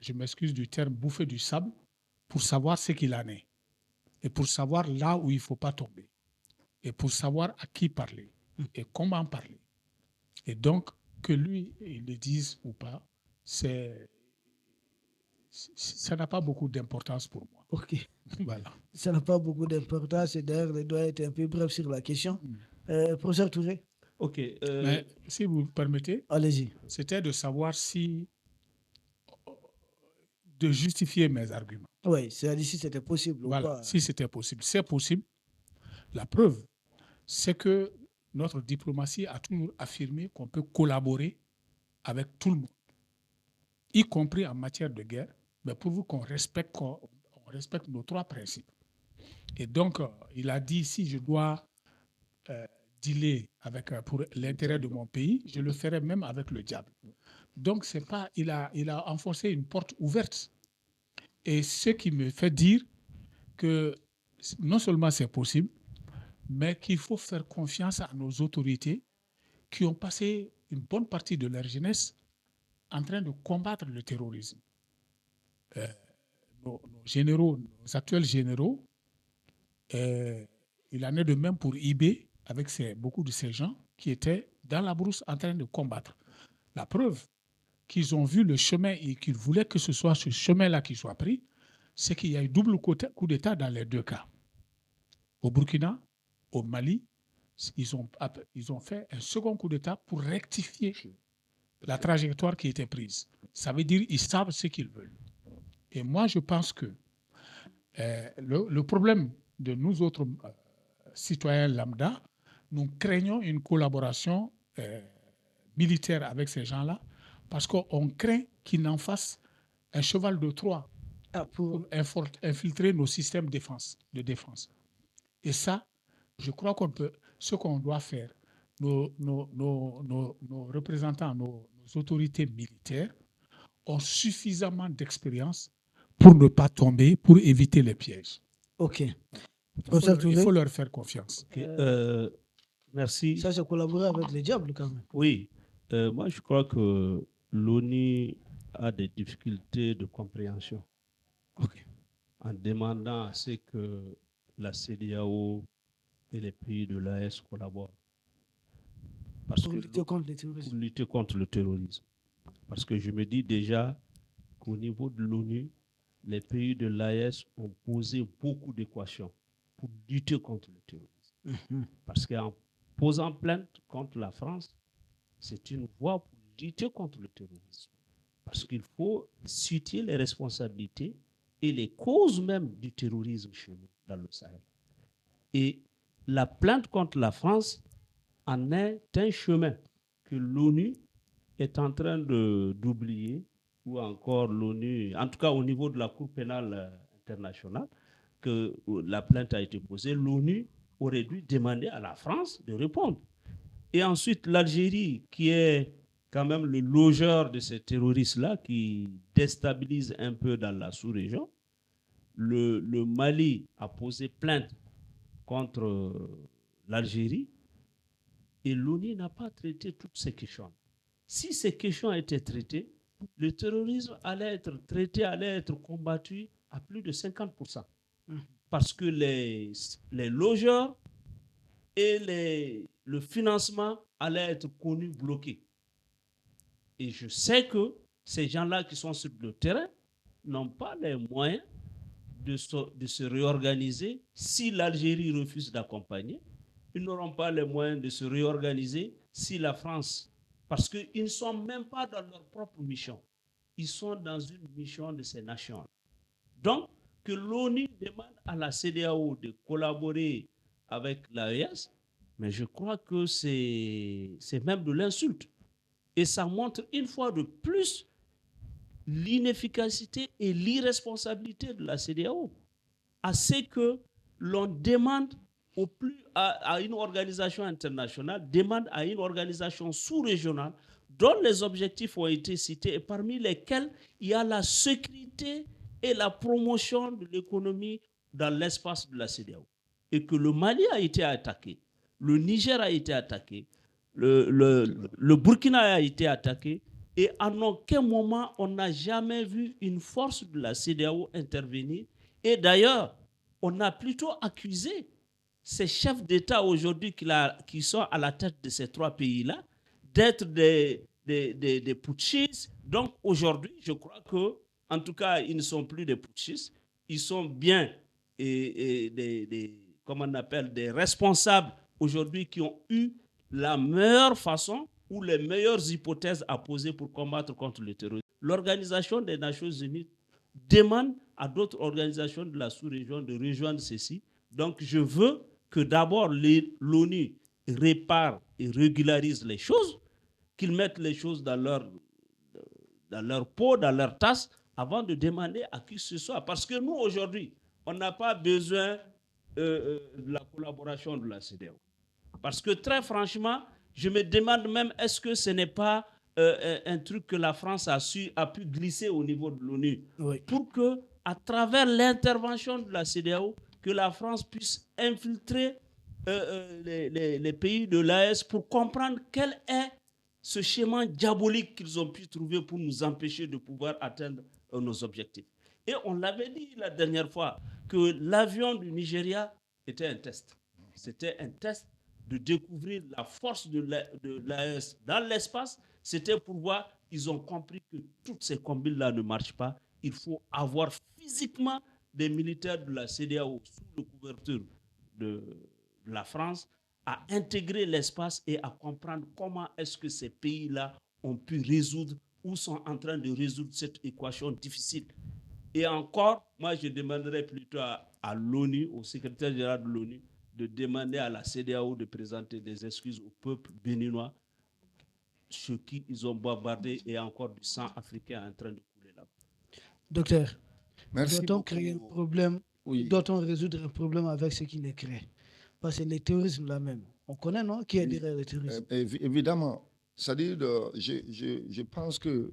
je m'excuse du terme, bouffé du sable pour savoir ce qu'il en est. Et pour savoir là où il ne faut pas tomber. Et pour savoir à qui parler. Et comment parler. Et donc, que lui, il le dise ou pas, ça n'a pas beaucoup d'importance pour moi. Ok. Voilà. Ça n'a pas beaucoup d'importance et d'ailleurs, il doit être un peu bref sur la question. Professeur Touré, Ok. Mais si vous me permettez, allez-y. c'était de savoir si, de justifier mes arguments. Oui, c'est-à-dire si c'était possible ou Voilà, pas. si c'était possible. C'est possible. La preuve, c'est que notre diplomatie a toujours affirmé qu'on peut collaborer avec tout le monde, y compris en matière de guerre, mais pourvu qu'on respecte nos trois principes. Et donc, il a dit, si je dois dealer pour l'intérêt de mon pays, je le ferai même avec le diable. Donc, c'est pas, il a enfoncé une porte ouverte. Et ce qui me fait dire que non seulement c'est possible, mais qu'il faut faire confiance à nos autorités qui ont passé une bonne partie de leur jeunesse en train de combattre le terrorisme. Nos généraux, nos actuels généraux, il en est de même pour IB, avec beaucoup de ces gens qui étaient dans la brousse en train de combattre. La preuve qu'ils ont vu le chemin et qu'ils voulaient que ce soit ce chemin-là qui soit pris, c'est qu'il y a eu double coup d'État dans les deux cas. Au Burkina, au Mali, ils ont fait un second coup d'État pour rectifier la trajectoire qui était prise. Ça veut dire qu'ils savent ce qu'ils veulent. Et moi, je pense que le problème de nous autres citoyens lambda, nous craignons une collaboration militaire avec ces gens-là parce qu'on craint qu'ils n'en fassent un cheval de Troie pour infiltrer nos systèmes de défense. Et ça, je crois ce qu'on doit faire, nos représentants, nos autorités militaires ont suffisamment d'expérience pour ne pas tomber, pour éviter les pièges. Ok. Il faut leur faire confiance. Okay. Merci. Ça, c'est collaborer avec les diables quand même. Oui. Moi, je crois que l'ONU a des difficultés de compréhension. Ok. En demandant à ce que la CEDEAO et les pays de l'AES collaborent. Pour lutter contre le terrorisme. Pour lutter contre le terrorisme. Parce que je me dis déjà qu'au niveau de l'ONU, les pays de l'AES ont posé beaucoup d'équations pour lutter contre le terrorisme. Parce qu'en posant plainte contre la France, c'est une voie pour lutter contre le terrorisme. Parce qu'il faut situer les responsabilités et les causes même du terrorisme chez nous, dans le Sahel. Et la plainte contre la France en est un chemin que l'ONU est en train d'oublier, ou encore l'ONU, en tout cas au niveau de la Cour pénale internationale, que la plainte a été posée, l'ONU aurait dû demander à la France de répondre. Et ensuite, l'Algérie, qui est quand même le logeur de ces terroristes-là, qui déstabilise un peu dans la sous-région. Le Mali a posé plainte contre l'Algérie et l'ONU n'a pas traité toutes ces questions. Si ces questions étaient traitées, le terrorisme allait être traité, allait être combattu à plus de 50%. Parce que les logeurs et le financement allaient être connus, bloqués. Et je sais que ces gens-là qui sont sur le terrain n'ont pas les moyens de se réorganiser. Si l'Algérie refuse d'accompagner, ils n'auront pas les moyens de se réorganiser si la France... Parce qu'ils ne sont même pas dans leur propre mission. Ils sont dans une mission de ces nations. Donc, que l'ONU demande à la CEDEAO de collaborer avec l'AES, mais je crois que c'est même de l'insulte. Et ça montre une fois de plus l'inefficacité et l'irresponsabilité de la CEDEAO. Assez que l'on demande à une organisation internationale, demande à une organisation sous-régionale dont les objectifs ont été cités et parmi lesquels il y a la sécurité et la promotion de l'économie dans l'espace de la CEDEAO. Et que le Mali a été attaqué, le Niger a été attaqué, le Burkina a été attaqué, et en aucun moment on n'a jamais vu une force de la CEDEAO intervenir. Et d'ailleurs, on a plutôt accusé ces chefs d'État aujourd'hui qui sont à la tête de ces trois pays-là d'être des putschistes. Donc aujourd'hui, je crois que, en tout cas, ils ne sont plus des putschistes, ils sont bien comment on appelle, des responsables aujourd'hui qui ont eu la meilleure façon ou les meilleures hypothèses à poser pour combattre contre le terrorisme. L'Organisation des Nations Unies demande à d'autres organisations de la sous-région de rejoindre ceci. Donc je veux que d'abord l'ONU répare et régularise les choses, qu'ils mettent les choses dans leur pot, dans leur tasse, avant de demander à qui que ce soit. Parce que nous, aujourd'hui, on n'a pas besoin de la collaboration de la CEDEAO. Parce que très franchement, je me demande même, est-ce que ce n'est pas un truc que la France a pu glisser au niveau de l'ONU, oui, pour que, à travers l'intervention de la CEDEAO, que la France puisse infiltrer les pays de l'AES pour comprendre quel est ce schéma diabolique qu'ils ont pu trouver pour nous empêcher de pouvoir atteindre nos objectifs. Et on l'avait dit la dernière fois que l'avion du Nigeria était un test. C'était un test de découvrir la force de l'AES dans l'espace. C'était pour voir, ils ont compris que toutes ces combines-là ne marchent pas. Il faut avoir physiquement des militaires de la CEDEAO sous la couverture de la France à intégrer l'espace et à comprendre comment est-ce que ces pays-là ont pu résoudre ou sont en train de résoudre cette équation difficile. Et encore, moi je demanderais plutôt à l'ONU, au secrétaire général de l'ONU, de demander à la CEDEAO de présenter des excuses au peuple béninois sur qui ils ont bombardé et encore du sang africain en train de couler là. Docteur, Merci doit-on beaucoup. créer un problème, Oui. doit-on résoudre un problème avec ce qui les crée? Parce que le terrorisme là même, on connaît, non, qui est derrière le terrorisme? Évidemment. C'est-à-dire, je pense que,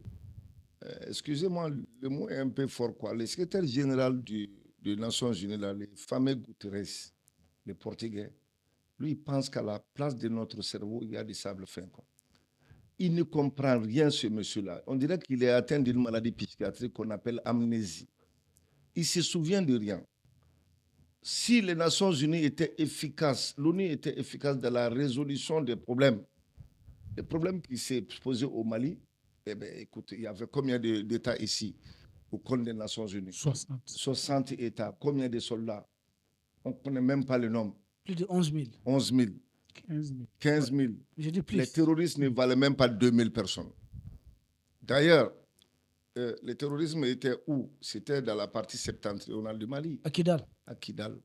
excusez-moi, le mot est un peu fort, quoi. Le secrétaire général des Nations Unies, là, le fameux Guterres, le Portugais, lui, il pense qu'à la place de notre cerveau, il y a du sable fin, quoi. Il ne comprend rien, ce monsieur-là. On dirait qu'il est atteint d'une maladie psychiatrique qu'on appelle amnésie. Il ne se souvient de rien. Si les Nations Unies étaient efficaces, l'ONU était efficace dans la résolution des problèmes qui s'est posé au Mali, eh bien, écoutez, il y avait combien d'États ici au compte des Nations Unies? 60 États. Combien de soldats? On ne connaît même pas le nombre. Plus de 11 000. 11 000. 15 000. Je dis plus. Les terroristes ne valaient même pas 2000 personnes. D'ailleurs, le terrorisme était où? C'était dans la partie septentrionale du Mali. À Kidal. À Kidal.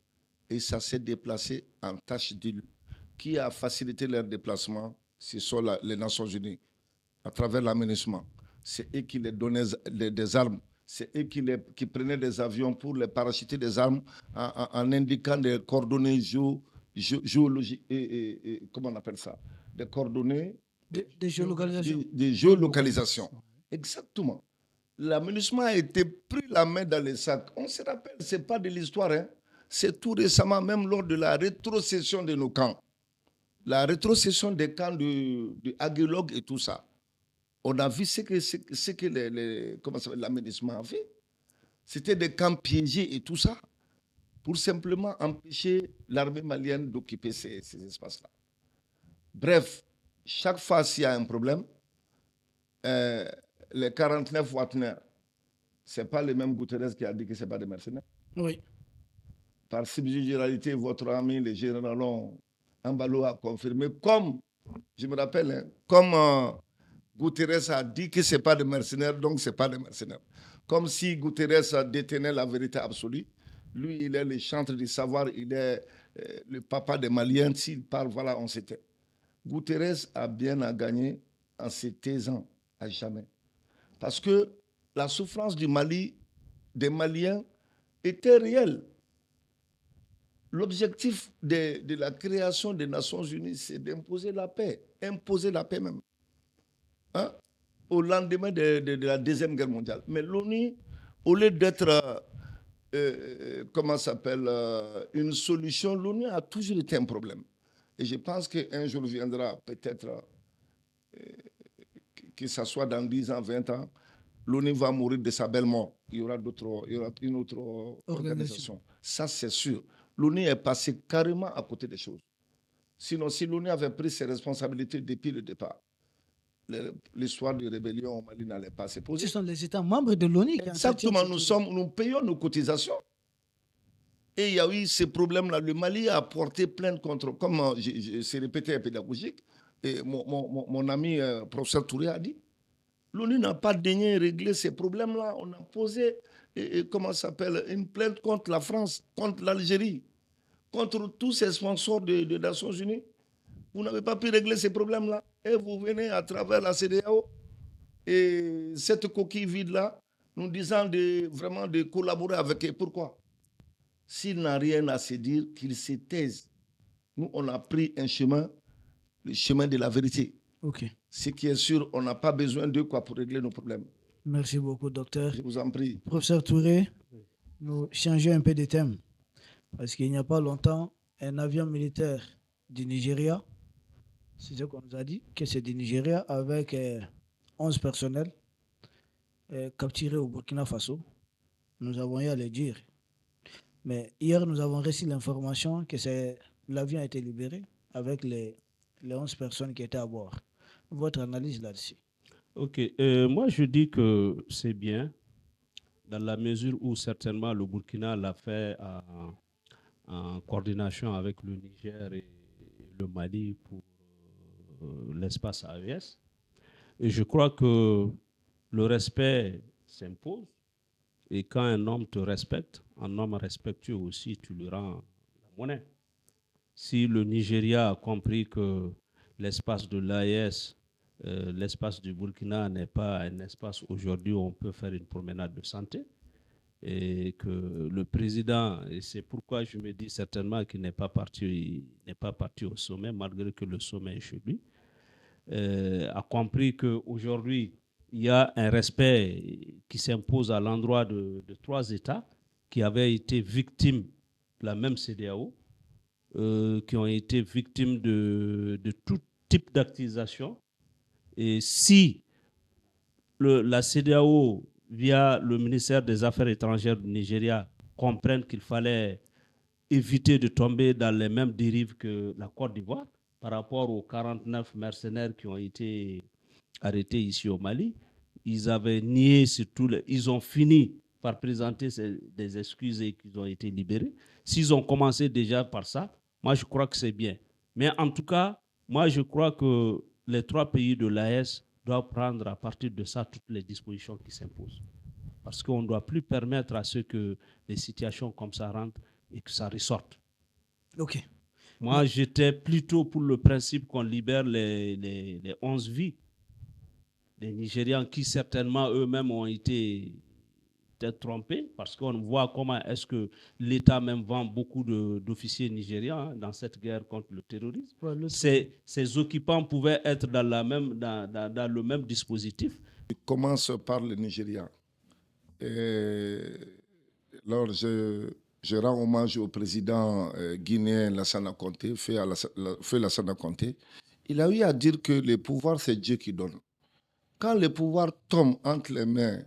Et ça s'est déplacé en tâche d'île. Qui a facilité leur déplacement? Ce sont les Nations Unies, à travers l'aménagement. C'est eux qui les donnaient des armes. C'est eux qui prenaient des avions pour les parachuter des armes en indiquant des coordonnées géologiques. Comment on appelle ça? Des coordonnées. Des géolocalisations. Des géolocalisations. Exactement. L'aménagement a été pris la main dans les sacs. On se rappelle, ce n'est pas de l'histoire. Hein. C'est tout récemment, même lors de la rétrocession de nos camps. La rétrocession des camps de Aguelog et tout ça. On a vu ce que l'aménagement a fait. C'était des camps piégés et tout ça, pour simplement empêcher l'armée malienne d'occuper ces espaces-là. Bref, chaque fois s'il y a un problème, les 49 Wagner, ce n'est pas le même Guterres qui a dit que ce n'est pas des mercenaires. Oui. Par subsidiarité, votre ami, le général Ambalo a confirmé, comme, je me rappelle, hein, comme Guterres a dit que ce n'est pas des mercenaires, donc ce n'est pas des mercenaires. Comme si Guterres détenait la vérité absolue. Lui, il est le chantre du savoir, il est le papa des Maliens. S'il parle, voilà, on s'était. Guterres a bien à gagner en se taisant, à jamais. Parce que la souffrance du Mali, des Maliens, était réelle. L'objectif de la création des Nations Unies, c'est d'imposer la paix même, hein, au lendemain de la Deuxième Guerre mondiale. Mais l'ONU, au lieu d'être, une solution, l'ONU a toujours été un problème. Et je pense qu'un jour viendra, peut-être, que ce soit dans 10 ans, 20 ans, l'ONU va mourir de sa belle mort. Il y aura une autre organisation. Ça, c'est sûr. L'ONU est passée carrément à côté des choses. Sinon, si l'ONU avait pris ses responsabilités depuis le départ, l'histoire de rébellion au Mali n'allait pas se poser. Ce sont les États membres de l'ONU qui exactement, nous payons nos cotisations. Et il y a eu ces problèmes-là. Le Mali a porté plainte contre, comme c'est répété et pédagogique, et mon ami professeur Touré a dit, l'ONU n'a pas daigné régler ces problèmes-là. On a posé, une plainte contre la France, contre l'Algérie, contre tous ces sponsors des Nations Unies. Vous n'avez pas pu régler ces problèmes-là. Et vous venez à travers la CEDEAO et cette coquille vide-là, nous disant vraiment de collaborer avec eux. Pourquoi? S'il n'a rien à se dire, qu'il se taise. Nous, on a pris un chemin, le chemin de la vérité. Ok. Ce qui est sûr, on n'a pas besoin d'eux pour régler nos problèmes. Merci beaucoup, docteur. Je vous en prie. Professeur Touré, nous changeons un peu de thème. Parce qu'il n'y a pas longtemps, un avion militaire du Nigeria, c'est ce qu'on nous a dit, que c'est du Nigeria, avec 11 personnels capturés au Burkina Faso. Nous avons eu à le dire. Mais hier, nous avons reçu l'information que l'avion a été libéré avec les 11 personnes qui étaient à bord. Votre analyse là-dessus? Ok, moi je dis que c'est bien, dans la mesure où certainement le Burkina l'a fait en coordination avec le Niger et le Mali pour l'espace AES. Et je crois que le respect s'impose. Et quand un homme te respecte, un homme respectueux aussi, tu lui rends la monnaie. Si le Nigeria a compris que l'espace de l'AES, l'espace du Burkina n'est pas un espace aujourd'hui où on peut faire une promenade de santé, et que le président, et c'est pourquoi je me dis certainement qu'il n'est pas parti au sommet, malgré que le sommet est chez lui, a compris qu'aujourd'hui, il y a un respect qui s'impose à l'endroit de 3 États qui avaient été victimes de la même CEDEAO, qui ont été victimes de tout type d'actisation. Et si la CEDEAO, via le ministère des Affaires étrangères du Nigeria, comprennent qu'il fallait éviter de tomber dans les mêmes dérives que la Côte d'Ivoire par rapport aux 49 mercenaires qui ont été arrêtés ici au Mali, ils avaient nié ils ont fini par présenter des excuses et qu'ils ont été libérés. S'ils ont commencé déjà par ça, moi je crois que c'est bien. Mais en tout cas, moi je crois que les 3 pays de l'AES doivent prendre à partir de ça toutes les dispositions qui s'imposent. Parce qu'on ne doit plus permettre à ceux que des situations comme ça rentrent et que ça ressorte. Ok. Moi, j'étais plutôt pour le principe qu'on libère les 11 vies des Nigérians qui certainement eux-mêmes ont été peut-être trompés, parce qu'on voit comment est-ce que l'État même vend beaucoup d'officiers nigérians dans cette guerre contre le terrorisme. Ouais, ces occupants pouvaient être dans le même dispositif. Je commence par le Nigeria. Alors, je rends hommage au président guinéen Lassana Conté, Feu Lassana Conté. Il a eu à dire que le pouvoir, c'est Dieu qui donne. Quand le pouvoir tombe entre les mains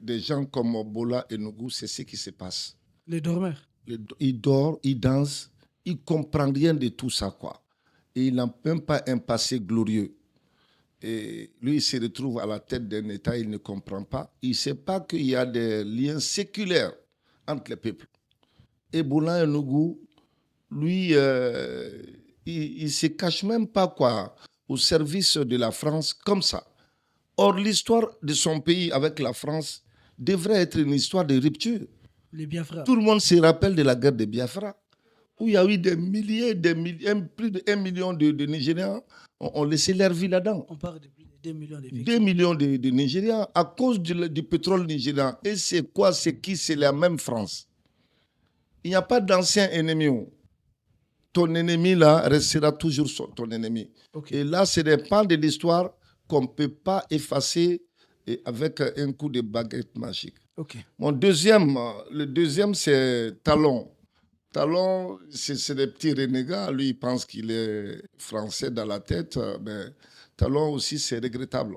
des gens comme Bola et Nougou, c'est ce qui se passe. Les dormeurs. Il dort, il danse, il ne comprend rien de tout ça, quoi. Et il n'a même pas un passé glorieux. Et lui, il se retrouve à la tête d'un État, il ne comprend pas. Il ne sait pas qu'il y a des liens séculaires entre les peuples. Et Bola et Nougou, lui, il ne se cache même pas, quoi, au service de la France comme ça. Or, l'histoire de son pays avec la France devrait être une histoire de rupture. Les Biafra. Tout le monde se rappelle de la guerre de Biafra, où il y a eu des milliers, plus de 1 million de Nigériens ont laissé leur vie là-dedans. On parle depuis 2 millions de 2 millions de Nigérians à cause du pétrole nigérian. Et c'est quoi? C'est qui? C'est la même France. Il n'y a pas d'ancien ennemi. Ton ennemi, là, restera toujours ton ennemi. Okay. Et là, c'est des pans de l'histoire qu'on ne peut pas effacer avec un coup de baguette magique. Okay. Le deuxième, c'est Talon. Talon, c'est des petits renégats. Lui, il pense qu'il est français dans la tête. Mais Talon aussi, c'est regrettable.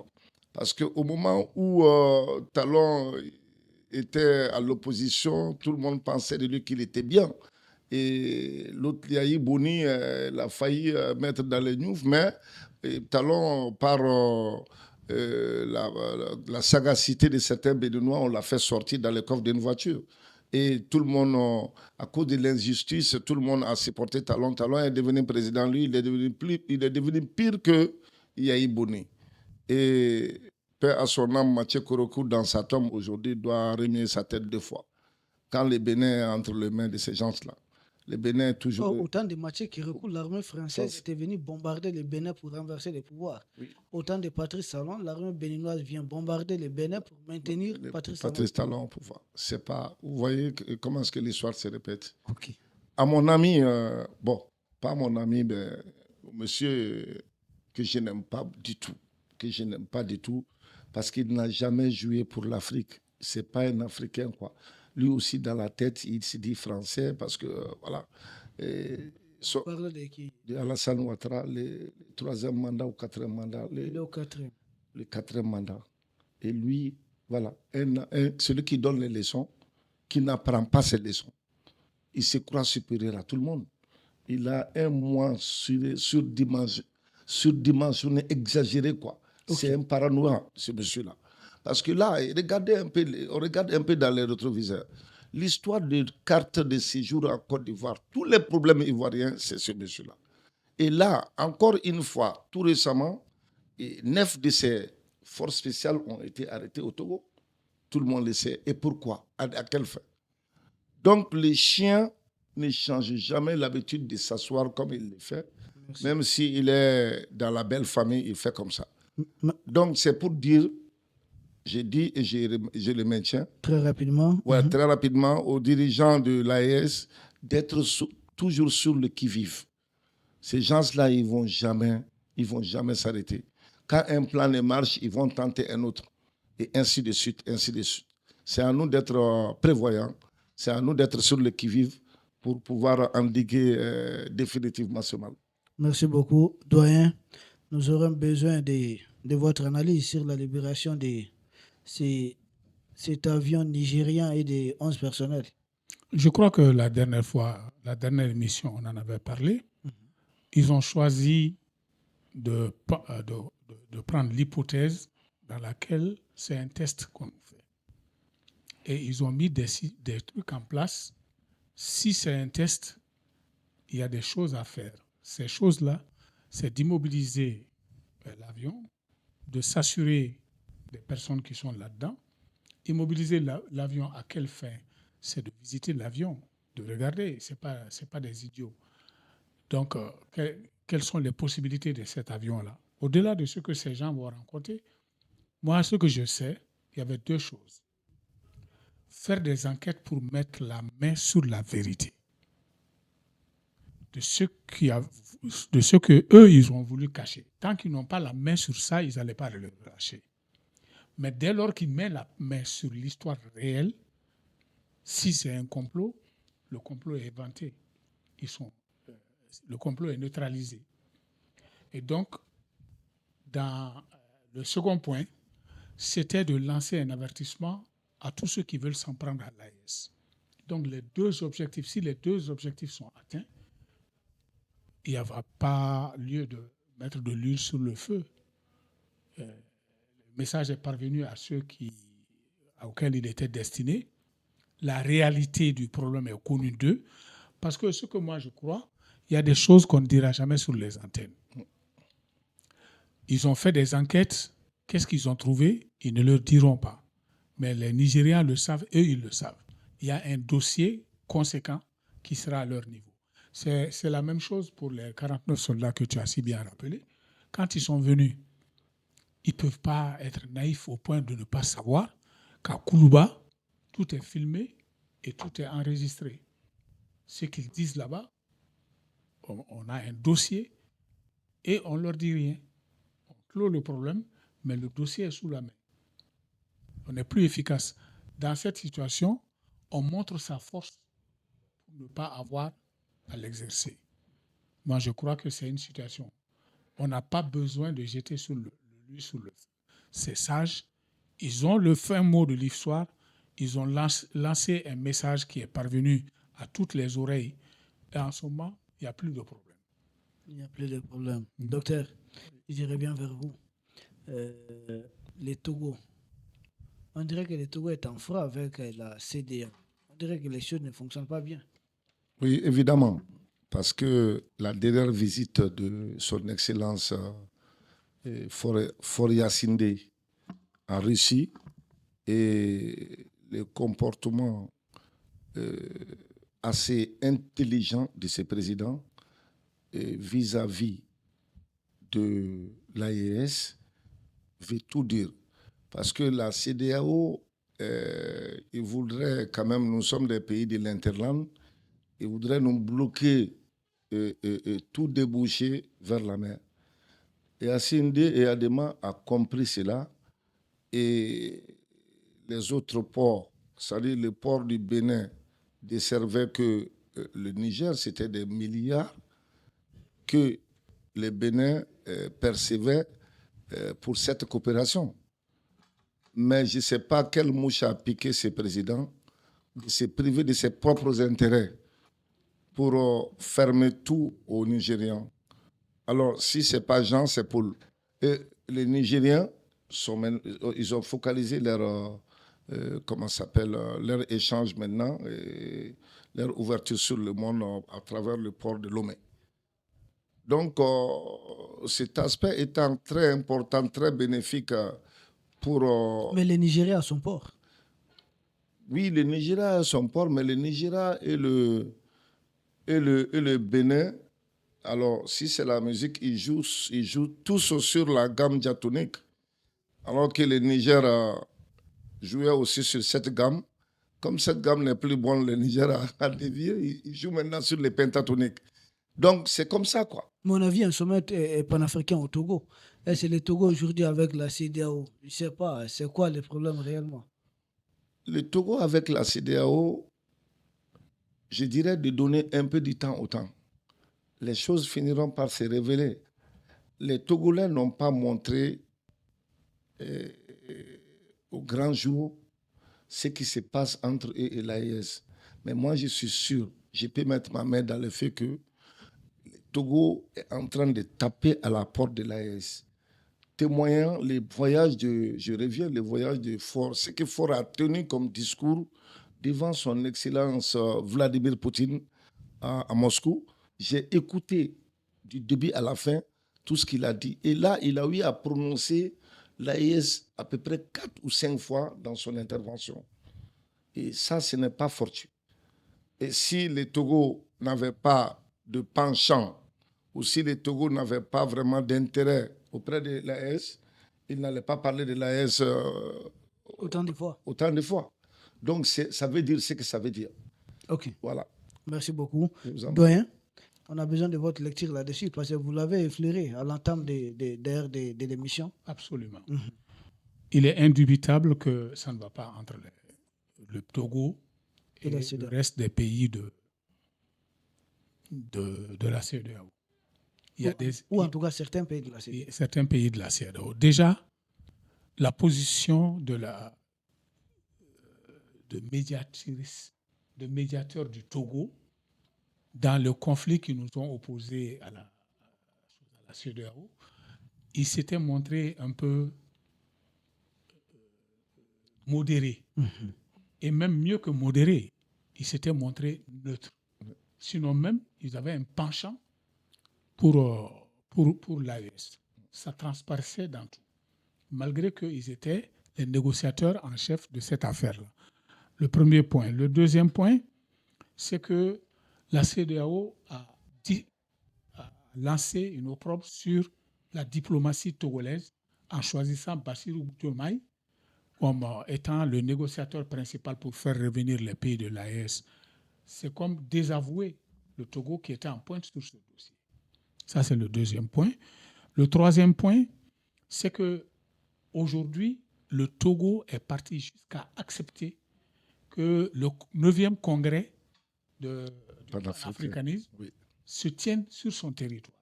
Parce qu'au moment où Talon était à l'opposition, tout le monde pensait de lui qu'il était bien. Et l'autre, Yahi Boni, il a failli mettre dans les news, mais Talon, par la sagacité de certains Bédouinois, on l'a fait sortir dans le coffre d'une voiture. Et tout le monde, à cause de l'injustice, tout le monde a supporté Talon. Talon est devenu président, lui, il est devenu pire que Yahi Boni. Et paix à son âme, Mathieu Korokou, dans sa tombe aujourd'hui, doit remuer sa tête 2 fois. Quand le Bénin est entre les mains de ces gens-là. Le Bénin est toujours... Autant de Mathieu Korokou, l'armée française était venue bombarder le Bénin pour renverser le pouvoir. Oui. Autant de Patrice Talon, l'armée béninoise vient bombarder le Bénin pour maintenir Patrice Talon au pouvoir. C'est pas... Vous voyez comment est-ce que l'histoire se répète. Okay. À mon ami, pas mon ami, mais monsieur que je n'aime pas du tout, parce qu'il n'a jamais joué pour l'Afrique. C'est pas un Africain, quoi. Lui aussi, dans la tête, il se dit français parce que, voilà. On parle de qui? De Alassane Ouattara, le 3e mandat ou 4e mandat. Il est au 4e. Le 4e mandat. Et lui, voilà, celui qui donne les leçons, qui n'apprend pas ses leçons. Il se croit supérieur à tout le monde. Il a un mois surdimensionné, exagéré, quoi. Okay. C'est un paranoïa, ce monsieur-là. Parce que là, on regarde un peu dans les rétroviseurs. L'histoire de carte de séjour en Côte d'Ivoire, tous les problèmes ivoiriens, c'est ce monsieur-là. Et là, encore une fois, tout récemment, 9 de ces forces spéciales ont été arrêtées au Togo. Tout le monde le sait. Et pourquoi? À quelle fin? Donc, les chiens ne changent jamais l'habitude de s'asseoir comme il le fait. Merci. Même s'il est dans la belle famille, il fait comme ça. Donc, c'est pour dire... J'ai dit et je le maintiens. Très rapidement. Ouais, très rapidement aux dirigeants de l'AES d'être toujours sur le qui-vive. Ces gens-là, ils vont jamais s'arrêter. Quand un plan ne marche, ils vont tenter un autre. Et ainsi de suite, ainsi de suite. C'est à nous d'être prévoyants. C'est à nous d'être sur le qui-vive pour pouvoir endiguer définitivement ce mal. Merci beaucoup, doyen. Nous aurons besoin de votre analyse sur la libération de cet avion nigérien et des 11 personnels. Je crois que la dernière émission, on en avait parlé. Ils ont choisi de prendre l'hypothèse dans laquelle c'est un test qu'on fait. Et ils ont mis des trucs en place. Si c'est un test, il y a des choses à faire. Ces choses-là, c'est d'immobiliser l'avion, de s'assurer des personnes qui sont là-dedans. Immobiliser l'avion à quelle fin? C'est de visiter l'avion, de regarder. Ce n'est pas des idiots. Donc, quelles sont les possibilités de cet avion-là? Au-delà de ce que ces gens vont rencontrer, moi, ce que je sais, il y avait 2 choses. Faire des enquêtes pour mettre la main sur la vérité de ce que eux ils ont voulu cacher. Tant qu'ils n'ont pas la main sur ça, ils n'allaient pas le lâcher. Mais dès lors qu'ils mettent la main sur l'histoire réelle, si c'est un complot, le complot est éventé. Le complot est neutralisé. Et donc, dans le second point, c'était de lancer un avertissement à tous ceux qui veulent s'en prendre à l'AES. Donc, les 2 objectifs, si les 2 objectifs sont atteints, il n'y aura pas lieu de mettre de l'huile sur le feu. Le message est parvenu à ceux auxquels il était destiné. La réalité du problème est connue d'eux. Parce que ce que moi je crois, il y a des choses qu'on ne dira jamais sur les antennes. Ils ont fait des enquêtes. Qu'est-ce qu'ils ont trouvé? Ils ne le diront pas. Mais les Nigérians le savent, eux, ils le savent. Il y a un dossier conséquent qui sera à leur niveau. C'est la même chose pour les 49 soldats que tu as si bien rappelé. Quand ils sont venus ils ne peuvent pas être naïfs au point de ne pas savoir qu'à Koulouba, tout est filmé et tout est enregistré. Ce qu'ils disent là-bas, on a un dossier et on ne leur dit rien. On clôt le problème, mais le dossier est sous la main. On n'est plus efficace. Dans cette situation, on montre sa force pour ne pas avoir à l'exercer. Moi, je crois que c'est une situation. On n'a pas besoin de jeter lui sous le feu. C'est sage. Ils ont le fin mot de l'histoire. Ils ont lancé un message qui est parvenu à toutes les oreilles. Et en ce moment, il n'y a plus de problème. Il n'y a plus de problème. Docteur, je reviens vers vous. Les Togo. On dirait que le Togo est en froid avec la CDA. On dirait que les choses ne fonctionnent pas bien. Oui, évidemment. Parce que la dernière visite de son Excellence Faure Sindé en Russie et le comportement assez intelligent de ses présidents vis-à-vis de l'AES veut tout dire. Parce que la CEDEAO, il voudrait quand même, nous sommes des pays de l'Interland, il voudrait nous bloquer tout déboucher vers la mer. Et Assindé et Adema a compris cela. Et les autres ports, c'est-à-dire le port du Bénin, desservait que le Niger, c'était des milliards que le Bénin percevait pour cette coopération. Mais je ne sais pas quelle mouche a piqué ces présidents de se priver de ses propres intérêts pour fermer tout aux Nigérians. Alors, si ce n'est pas Jean, c'est Paul. Et les Nigériens, ils ont focalisé leur échange maintenant, et leur ouverture sur le monde à travers le port de Lomé. Donc, cet aspect étant très important, très bénéfique pour... Mais le Nigeria a son port. Oui, le Nigeria a son port, mais le Nigeria et le Bénin, alors si c'est la musique, ils jouent tous sur la gamme diatonique, alors que le Niger jouait aussi sur cette gamme. Comme cette gamme n'est plus bonne, le Niger a dévié, il joue maintenant sur les pentatoniques. Donc, c'est comme ça, quoi. Mon avis, un sommet panafricain au Togo. Et c'est le Togo aujourd'hui avec la CEDEAO. Je ne sais pas, c'est quoi le problème réellement? Le Togo avec la CEDEAO, je dirais de donner un peu du temps au temps. Les choses finiront par se révéler. Les Togolais n'ont pas montré au grand jour ce qui se passe entre eux et l'AES. Mais moi, je suis sûr, je peux mettre ma main dans le fait que le Togo est en train de taper à la porte de l'AES, témoignant les voyages les voyages de Faure, ce que Faure a tenu comme discours devant son Excellence Vladimir Poutine à Moscou. J'ai écouté du début à la fin tout ce qu'il a dit. Et là, il a eu à prononcer l'AES à peu près 4 ou 5 fois dans son intervention. Et ça, ce n'est pas fortuit. Et si les Togo n'avaient pas de penchant, ou si les Togo n'avaient pas vraiment d'intérêt auprès de l'AES, ils n'allaient pas parler de l'AES autant de fois. Autant de fois. Donc, ça veut dire ce que ça veut dire. OK. Voilà. Merci beaucoup. Doyen, on a besoin de votre lecture là-dessus parce que vous l'avez effleuré à l'entame de l'émission. Absolument. Il est indubitable que ça ne va pas entre le Togo et le reste des pays de la CEDEAO. Ou en tout cas certains pays de la CEDEAO. Certains pays de la CEDEAO. Déjà, la position de médiateur du Togo dans le conflit qui nous ont opposés à la CEDEAO, il s'était montré un peu modéré. Et même mieux que modéré, il s'était montré neutre. Sinon même, ils avaient un penchant pour l'AES. Ça transparaissait dans tout. Malgré qu'ils étaient les négociateurs en chef de cette affaire-là. Le premier point. Le deuxième point, c'est que la CEDEAO a lancé une opprobre sur la diplomatie togolaise en choisissant Bassirou Diomaye comme étant le négociateur principal pour faire revenir les pays de l'AES, c'est comme désavouer le Togo qui était en pointe sur ce dossier. Ça, c'est le deuxième point. Le troisième point, c'est qu'aujourd'hui, le Togo est parti jusqu'à accepter que le 9e congrès du panafricanisme se tienne sur son territoire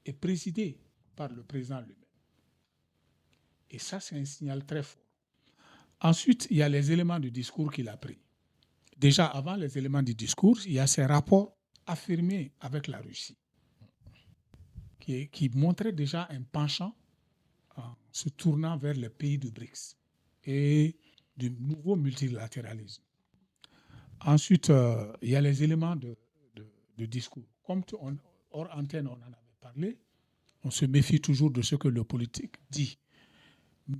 et présidé par le président lui-même. Et ça, c'est un signal très fort. Ensuite, il y a les éléments du discours qu'il a pris. Déjà, avant les éléments du discours, il y a ces rapports affirmés avec la Russie qui montraient déjà un penchant en se tournant vers les pays du BRICS et du nouveau multilatéralisme. Ensuite, il y a les éléments de discours. Comme hors antenne, on en avait parlé, on se méfie toujours de ce que le politique dit.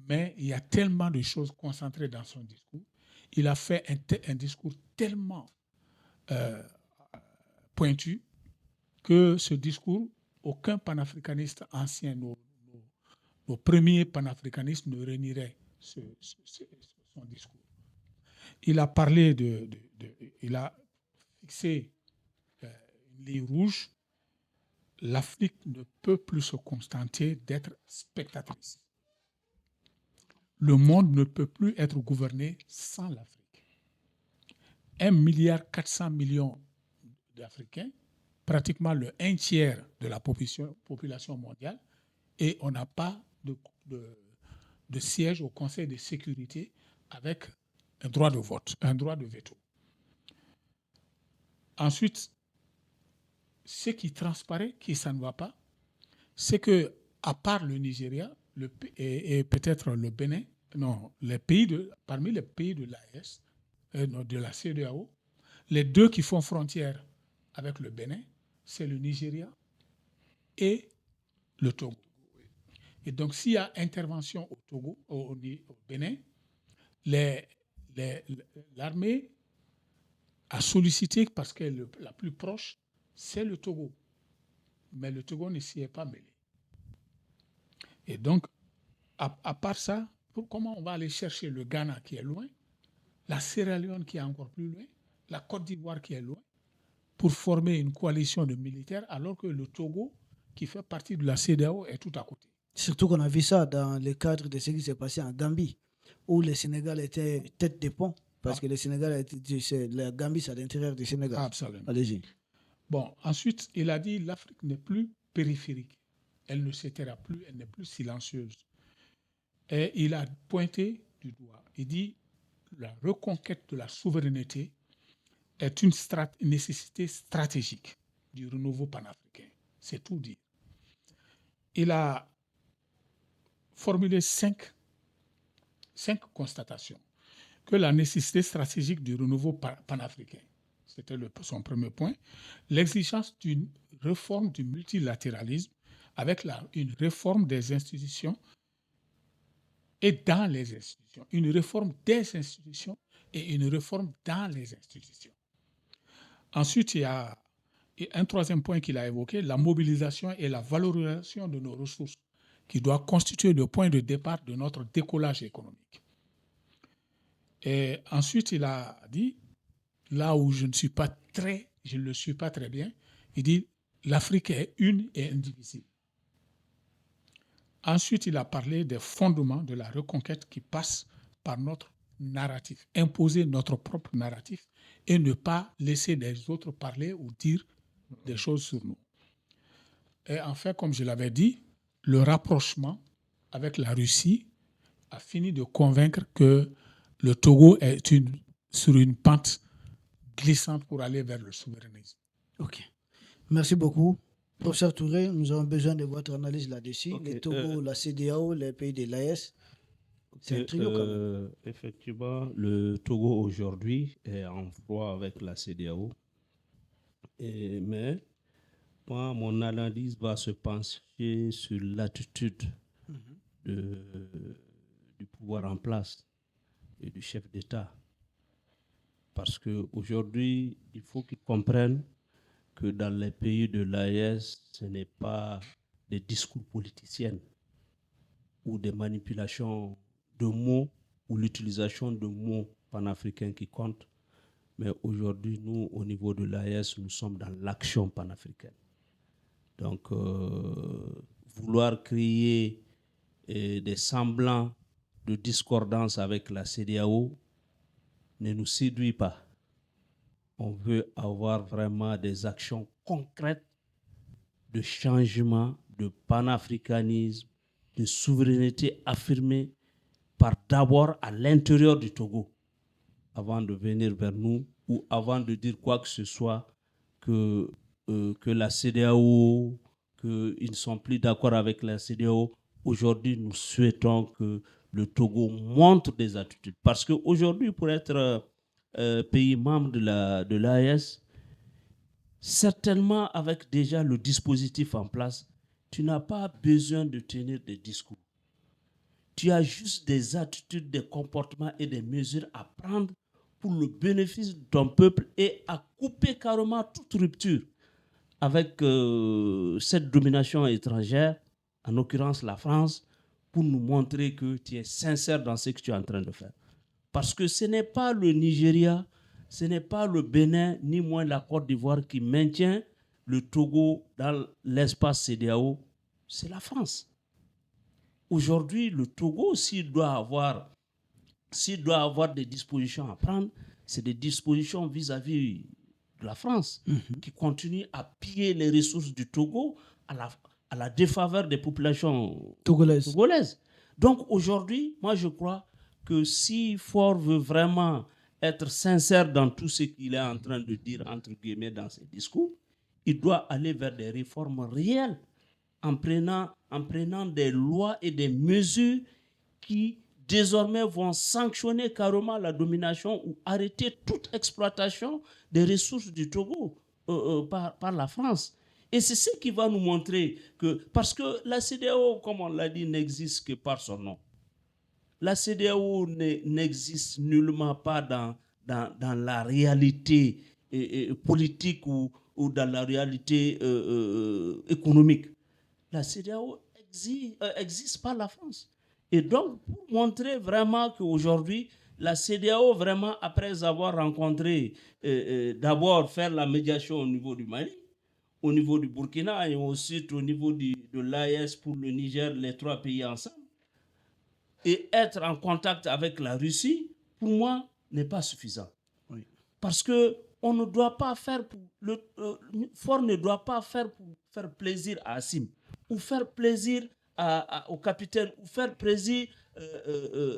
Mais il y a tellement de choses concentrées dans son discours. Il a fait un discours tellement pointu que ce discours, aucun panafricaniste ancien, nos premiers panafricanistes ne renierait son discours. Il a parlé il a fixé une ligne rouge. L'Afrique ne peut plus se contenter d'être spectatrice. Le monde ne peut plus être gouverné sans l'Afrique. 1,4 milliard d'Africains, pratiquement le 1/3 de la population mondiale, et on n'a pas de siège au Conseil de sécurité avec un droit de vote, un droit de veto. Ensuite, ce qui transparaît, qui ça ne va pas, c'est que, à part le Nigeria et peut-être le Bénin, parmi les pays de l'AES, de la CEDEAO, les deux qui font frontière avec le Bénin, c'est le Nigeria et le Togo. Et donc, s'il y a intervention au Togo, au Bénin, l'armée a sollicité, parce que la plus proche, c'est le Togo. Mais le Togo ne s'y est pas mêlé. Et donc, à part ça, comment on va aller chercher le Ghana qui est loin, la Sierra Leone qui est encore plus loin, la Côte d'Ivoire qui est loin, pour former une coalition de militaires, alors que le Togo, qui fait partie de la CEDEAO, est tout à côté. Surtout qu'on a vu ça dans le cadre de ce qui s'est passé en Gambie, où le Sénégal était tête de pont, parce que le Sénégal, la Gambie, c'est à l'intérieur du Sénégal. Absolument. Allez-y. Bon, ensuite, il a dit l'Afrique n'est plus périphérique. Elle ne s'éteindra plus, elle n'est plus silencieuse. Et il a pointé du doigt. Il dit la reconquête de la souveraineté est une nécessité stratégique du renouveau panafricain. C'est tout dire. Il a formulé cinq constatations. Que la nécessité stratégique du renouveau panafricain, c'était son premier point. L'exigence d'une réforme du multilatéralisme avec une réforme des institutions et dans les institutions. Une réforme des institutions et une réforme dans les institutions. Ensuite, il y a un troisième point qu'il a évoqué, la mobilisation et la valorisation de nos ressources, qui doit constituer le point de départ de notre décollage économique. Et ensuite, il a dit, là où je ne le suis pas très bien, il dit l'Afrique est une et indivisible. Ensuite, il a parlé des fondements de la reconquête qui passent par notre narratif, imposer notre propre narratif et ne pas laisser les autres parler ou dire des choses sur nous. Et enfin, comme je l'avais dit, le rapprochement avec la Russie a fini de convaincre que le Togo est sur une pente glissante pour aller vers le souverainisme. OK. Merci beaucoup. Professeur Touré, nous avons besoin de votre analyse là-dessus. Okay. Le Togo, la CEDEAO, les pays de l'AES, c'est un trio quand même. Effectivement, le Togo aujourd'hui est en froid avec la CEDEAO. Mais moi, mon analyse va se pencher sur l'attitude du pouvoir en place et du chef d'État. Parce qu'aujourd'hui, il faut qu'ils comprennent que dans les pays de l'AES, ce n'est pas des discours politiciens ou des manipulations de mots ou l'utilisation de mots panafricains qui comptent. Mais aujourd'hui, nous, au niveau de l'AES, nous sommes dans l'action panafricaine. Donc, vouloir créer des semblants de discordance avec la CEDEAO ne nous séduit pas. On veut avoir vraiment des actions concrètes de changement, de panafricanisme, de souveraineté affirmée par d'abord à l'intérieur du Togo, avant de venir vers nous ou avant de dire quoi que ce soit que la CEDEAO, qu'ils ne sont plus d'accord avec la CEDEAO. Aujourd'hui, nous souhaitons que le Togo montre des attitudes. Parce qu'aujourd'hui, pour être pays membre de l'AES, certainement avec déjà le dispositif en place, tu n'as pas besoin de tenir des discours. Tu as juste des attitudes, des comportements et des mesures à prendre pour le bénéfice de ton peuple et à couper carrément toute rupture avec cette domination étrangère, en l'occurrence la France, pour nous montrer que tu es sincère dans ce que tu es en train de faire. Parce que ce n'est pas le Nigeria, ce n'est pas le Bénin, ni moins la Côte d'Ivoire qui maintient le Togo dans l'espace CEDEAO, c'est la France. Aujourd'hui, le Togo, s'il doit avoir des dispositions à prendre, c'est des dispositions vis-à-vis de la France qui continue à piller les ressources du Togo à la défaveur des populations togolaises. Donc aujourd'hui, moi je crois que si Faure veut vraiment être sincère dans tout ce qu'il est en train de dire, entre guillemets, dans ses discours, il doit aller vers des réformes réelles en prenant des lois et des mesures qui désormais vont sanctionner carrément la domination ou arrêter toute exploitation des ressources du Togo par la France. Et c'est ce qui va nous montrer que, parce que la CEDEAO, comme on l'a dit, n'existe que par son nom. La CEDEAO n'existe nullement pas dans la réalité politique ou dans la réalité économique. La CEDEAO existe par la France. Et donc, pour montrer vraiment qu'aujourd'hui, la CEDEAO, vraiment, après avoir rencontré, d'abord faire la médiation au niveau du Mali, au niveau du Burkina et ensuite au niveau de l'AES pour le Niger, les trois pays ensemble, et être en contact avec la Russie, pour moi, n'est pas suffisant. Oui. Parce qu'on ne doit pas faire, Faure ne doit pas faire pour faire plaisir à Assimi, ou faire plaisir au capitaine, ou faire plaisir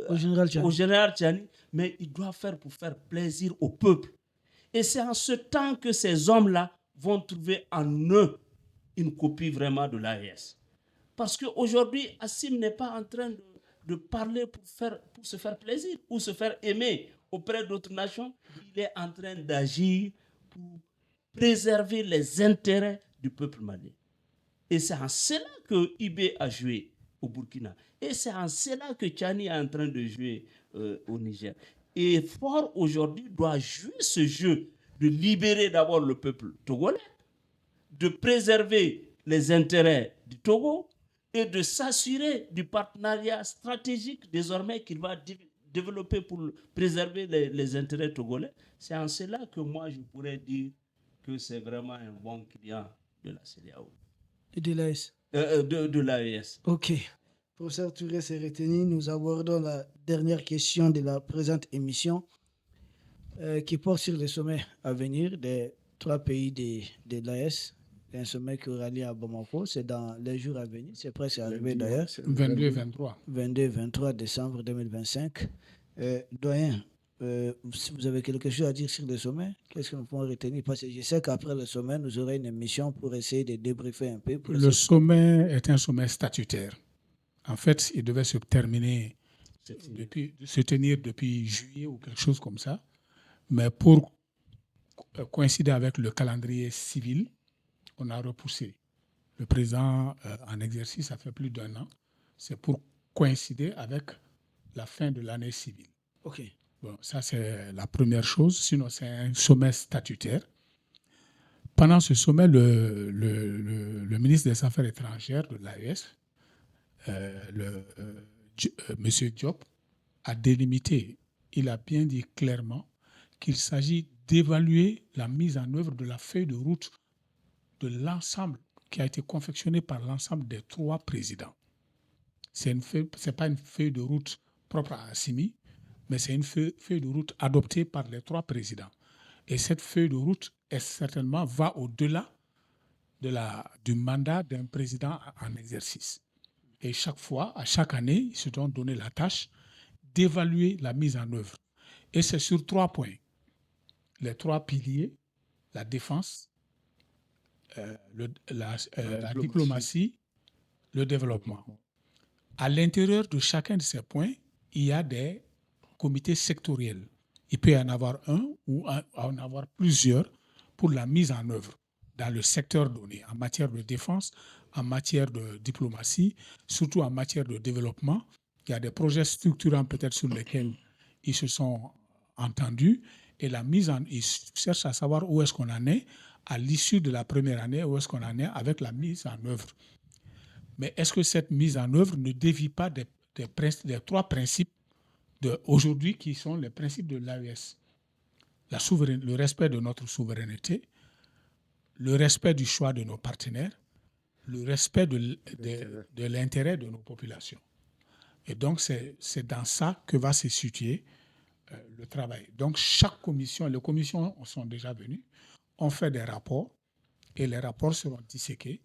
au général Tchani, mais il doit faire pour faire plaisir au peuple. Et c'est en ce temps que ces hommes-là vont trouver en eux une copie vraiment de l'AES. Parce qu'aujourd'hui, Assimi n'est pas en train de parler pour se faire plaisir ou se faire aimer auprès d'autres nations. Il est en train d'agir pour préserver les intérêts du peuple malien. Et c'est en cela que Ibé a joué au Burkina. Et c'est en cela que Tchani est en train de jouer au Niger. Et Faure aujourd'hui doit jouer ce jeu de libérer d'abord le peuple togolais, de préserver les intérêts du Togo et de s'assurer du partenariat stratégique désormais qu'il va développer pour préserver les intérêts togolais. C'est en cela que moi je pourrais dire que c'est vraiment un bon client de la CEDEAO. Et de l'AES. De l'AES. Ok. Professeur Touré Sereteni, nous abordons la dernière question de la présente émission qui porte sur les sommets à venir des trois pays de l'AES. Un sommet qui aura lieu à Bamako, c'est dans les jours à venir, c'est presque arrivé d'ailleurs. 22-23 décembre 2025. Doyen, si vous avez quelque chose à dire sur le sommet, qu'est-ce que nous pouvons retenir? Parce que je sais qu'après le sommet, nous aurons une émission pour essayer de débriefer un peu. Le sommet est un sommet statutaire. En fait, il devait se tenir depuis juillet ou quelque chose comme ça. Mais pour coïncider avec le calendrier civil, on a repoussé. Le président en exercice, ça fait plus d'1 an. C'est pour coïncider avec la fin de l'année civile. OK. Bon, ça, c'est la première chose. Sinon, c'est un sommet statutaire. Pendant ce sommet, le ministre des Affaires étrangères de l'AES M. Diop a délimité, il a bien dit clairement qu'il s'agit d'évaluer la mise en œuvre de la feuille de route de l'ensemble qui a été confectionnée par l'ensemble des 3 présidents. Ce n'est pas une feuille de route propre à Assimi, mais c'est une feuille de route adoptée par les 3 présidents. Et cette feuille de route va au-delà du mandat d'un président en exercice. Et à chaque année, ils se sont donné la tâche d'évaluer la mise en œuvre. Et c'est sur 3 points. Les 3 piliers, la défense, la diplomatie, le développement. À l'intérieur de chacun de ces points, il y a des comités sectoriels. Il peut y en avoir un ou en avoir plusieurs pour la mise en œuvre dans le secteur donné, en matière de défense, en matière de diplomatie, surtout en matière de développement. Il y a des projets structurants peut-être sur lesquels ils se sont entendus et ils cherchent à savoir où est-ce qu'on en est à l'issue de la première année, où est-ce qu'on en est avec la mise en œuvre. Mais est-ce que cette mise en œuvre ne dévie pas des 3 principes d'aujourd'hui qui sont les principes de l'AES? Le respect de notre souveraineté, le respect du choix de nos partenaires, le respect de l'intérêt de nos populations. Et donc, c'est dans ça que va se situer le travail. Donc, les commissions sont déjà venues, ont fait des rapports, et les rapports seront disséqués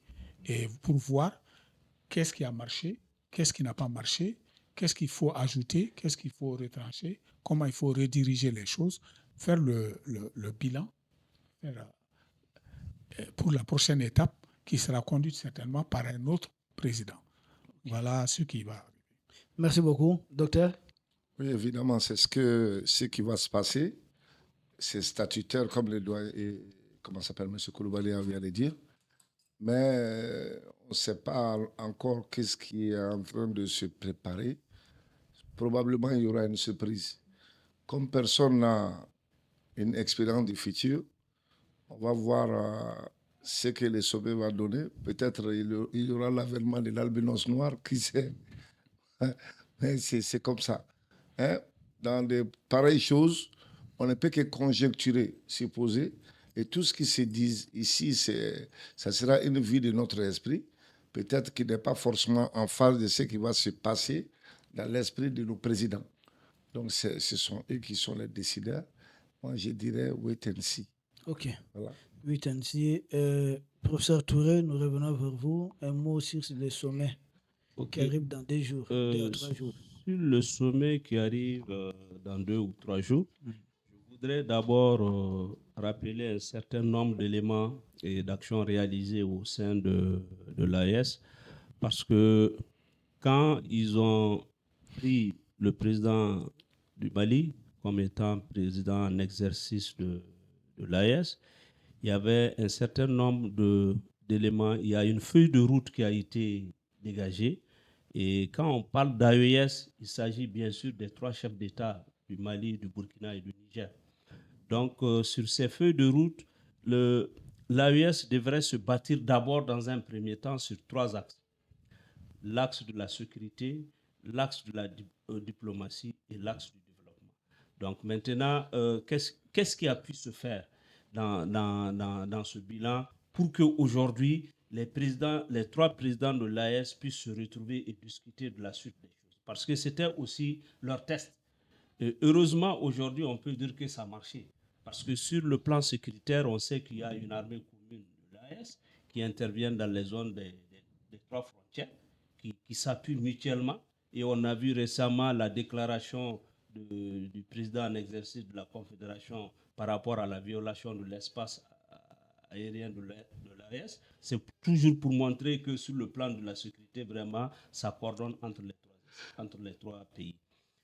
et pour voir qu'est-ce qui a marché, qu'est-ce qui n'a pas marché, qu'est-ce qu'il faut ajouter, qu'est-ce qu'il faut retrancher, comment il faut rediriger les choses, faire le bilan pour la prochaine étape qui sera conduite certainement par un autre président. Voilà ce qui va arriver. Merci beaucoup. Docteur? Oui, évidemment, c'est ce qui va se passer. C'est statutaire, comme le doyen, comment s'appelle M. Koulibaly vient de dire. Mais on ne sait pas encore qu'est-ce qui est en train de se préparer. Probablement, il y aura une surprise. Comme personne n'a une expérience du futur, on va voir ce que le sommet va donner. Peut-être il y aura l'avènement de l'albinos noir, qui sait. Mais c'est comme ça. Hein? Dans de pareilles choses, on ne peut que conjecturer, supposer. Et tout ce qui se dit ici, ça sera une vie de notre esprit. Peut-être qu'il n'est pas forcément en phase de ce qui va se passer dans l'esprit de nos présidents. Donc, ce sont eux qui sont les décideurs. Moi, je dirais wait and see. Ok. Voilà. Wait and see. Professeur Touré, nous revenons vers vous. Un mot sur le sommet qui arrive dans 2 jours, 2 à 3 jours. Sur le sommet qui arrive dans 2 ou 3 jours, je voudrais d'abord rappeler un certain nombre d'éléments et d'actions réalisées au sein de l'AES, parce que quand ils ont pris le président du Mali comme étant président en exercice de l'AES, il y avait un certain nombre d'éléments. Il y a une feuille de route qui a été dégagée. Et quand on parle d'AES, il s'agit bien sûr des 3 chefs d'État du Mali, du Burkina et du Niger. Donc, sur ces feuilles de route, l'AES devrait se bâtir d'abord dans un premier temps sur 3 axes. L'axe de la sécurité, l'axe de la diplomatie et l'axe du développement. Donc maintenant, qu'est-ce qui a pu se faire dans ce bilan pour qu'aujourd'hui, les 3 présidents de l'AES puissent se retrouver et discuter de la suite des choses? Parce que c'était aussi leur test. Et heureusement, aujourd'hui, on peut dire que ça a marché. Parce que sur le plan sécuritaire, on sait qu'il y a une armée commune de l'AES qui intervient dans les zones des 3 frontières, qui s'appuient mutuellement. Et on a vu récemment la déclaration du président en exercice de la Confédération par rapport à la violation de l'espace aérien de l'AES. C'est toujours pour montrer que sur le plan de la sécurité, vraiment, ça coordonne entre les 3 pays.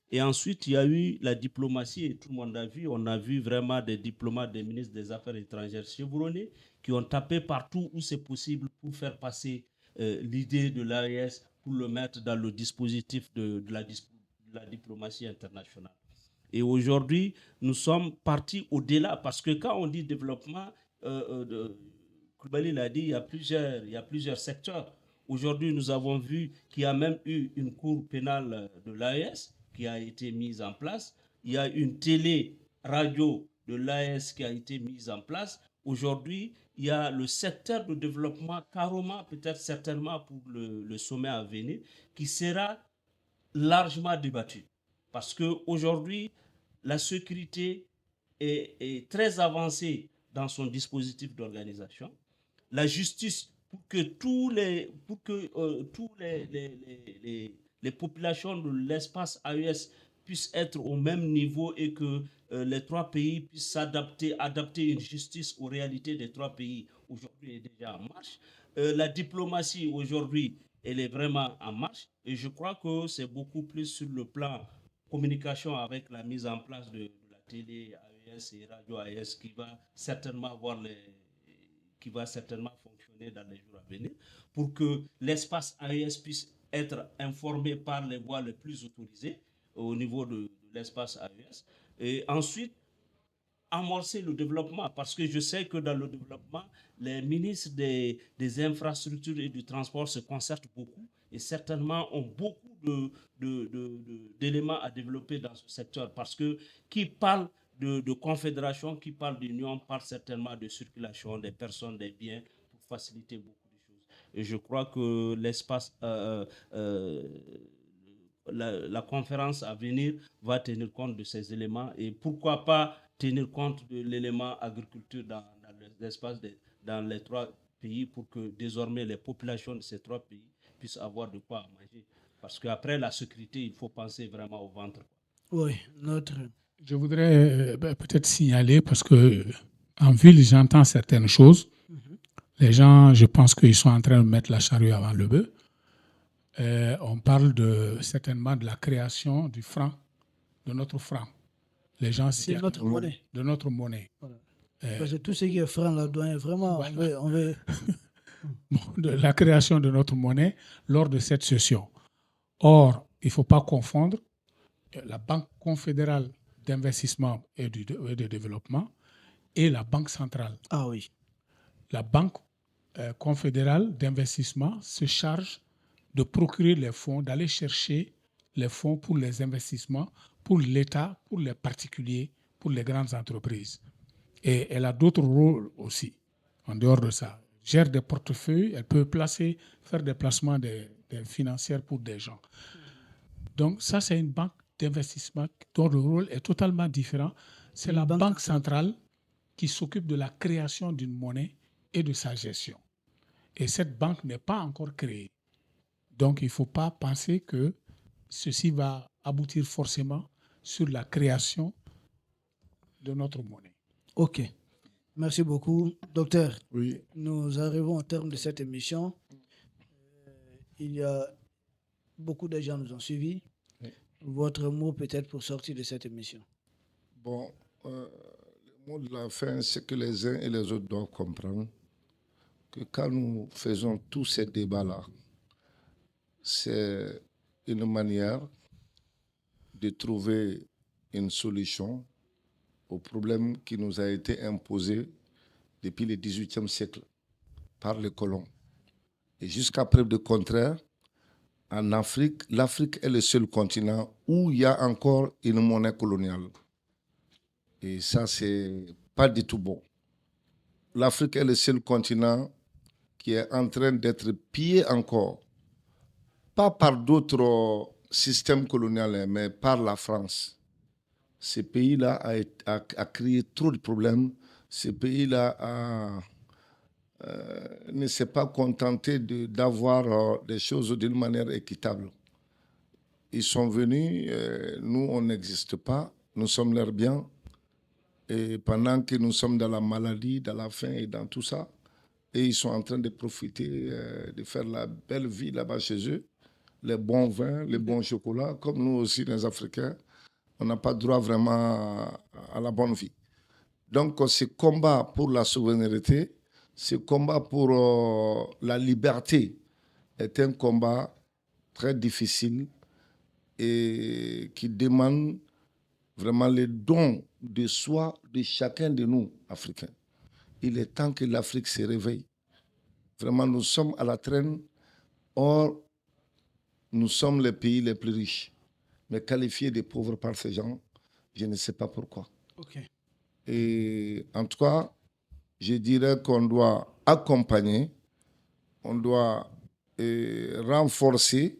Et ensuite, il y a eu la diplomatie, et tout le monde a vu, on a vu vraiment des diplomates, des ministres des Affaires étrangères chevronnés qui ont tapé partout où c'est possible pour faire passer l'idée de l'AES, pour le mettre dans le dispositif de la diplomatie internationale. Et aujourd'hui, nous sommes partis au-delà, parce que quand on dit développement, Koulibaly l'a dit, il y a plusieurs secteurs. Aujourd'hui, nous avons vu qu'il y a même eu une cour pénale de l'AES qui a été mise en place. Il y a une télé-radio de l'AES qui a été mise en place. Aujourd'hui, il y a le secteur de développement, carrément, peut-être certainement pour le sommet à venir, qui sera largement débattu. Parce qu'aujourd'hui, la sécurité est très avancée dans son dispositif d'organisation. La justice, pour que les populations de l'espace AES puissent être au même niveau et que les trois pays puissent adapter une justice aux réalités des trois pays, aujourd'hui est déjà en marche. La diplomatie, aujourd'hui, elle est vraiment en marche. Et je crois que c'est beaucoup plus sur le plan communication avec la mise en place de la télé AES et radio AES qui va certainement fonctionner dans les jours à venir pour que l'espace AES puisse être informé par les voies les plus autorisées au niveau de l'espace AES. Et ensuite, amorcer le développement, parce que je sais que dans le développement, les ministres des infrastructures et du transport se concertent beaucoup et certainement ont beaucoup d'éléments à développer dans ce secteur, parce que qui parle de confédération, qui parle d'union, parle certainement de circulation des personnes, des biens, pour faciliter beaucoup de choses. Et je crois que la conférence à venir va tenir compte de ces éléments et pourquoi pas tenir compte de l'élément agriculture dans l'espace dans les trois pays pour que désormais les populations de ces trois pays puissent avoir de quoi manger. Parce qu'après la sécurité, il faut penser vraiment au ventre. Oui, notre... Je voudrais peut-être signaler, parce que en ville, j'entends certaines choses. Les gens, je pense qu'ils sont en train de mettre la charrue avant le bœuf. On parle certainement de la création du franc, de notre franc. Les gens c'est notre monnaie. De notre monnaie. Voilà. Parce que tout ce qui est franc là-dedans, vraiment, voilà. on veut... de la création de notre monnaie lors de cette session. Or, il ne faut pas confondre la Banque confédérale d'investissement et de développement et la Banque centrale. Ah oui. La Banque confédérale d'investissement se charge de procurer les fonds, d'aller chercher les fonds pour les investissements, pour l'État, pour les particuliers, pour les grandes entreprises. Et elle a d'autres rôles aussi, en dehors de ça. Elle gère des portefeuilles, elle peut faire des placements financiers pour des gens. Donc ça, c'est une banque d'investissement dont le rôle est totalement différent. C'est la banque centrale qui s'occupe de la création d'une monnaie et de sa gestion. Et cette banque n'est pas encore créée. Donc, il ne faut pas penser que ceci va aboutir forcément sur la création de notre monnaie. OK. Merci beaucoup. Docteur, Oui. Nous arrivons au terme de cette émission. Il y a beaucoup de gens qui nous ont suivis. Oui. Votre mot peut-être pour sortir de cette émission. Bon, le mot de la fin, c'est que les uns et les autres doivent comprendre que quand nous faisons tous ces débats-là, c'est une manière de trouver une solution au problème qui nous a été imposé depuis le XVIIIe siècle par les colons. Et jusqu'à preuve de contraire, en Afrique, l'Afrique est le seul continent où il y a encore une monnaie coloniale. Et ça, c'est pas du tout bon. L'Afrique est le seul continent qui est en train d'être pillé encore, pas par d'autres systèmes coloniaux, mais par la France. Ce pays-là a créé trop de problèmes. Ce pays-là ne s'est pas contenté d'avoir des choses d'une manière équitable. Ils sont venus, nous, on n'existe pas, nous sommes leurs biens. Et pendant que nous sommes dans la maladie, dans la faim et dans tout ça, et ils sont en train de profiter, de faire la belle vie là-bas chez eux, les bons vins, les bons chocolats, comme nous aussi, les Africains, on n'a pas droit vraiment à la bonne vie. Donc, ce combat pour la souveraineté, ce combat pour la liberté est un combat très difficile et qui demande vraiment les dons de soi de chacun de nous, Africains. Il est temps que l'Afrique se réveille. Vraiment, nous sommes à la traîne Or, nous sommes les pays les plus riches, mais qualifiés de pauvres par ces gens, je ne sais pas pourquoi. Ok. Et en tout cas, je dirais qu'on doit accompagner, on doit renforcer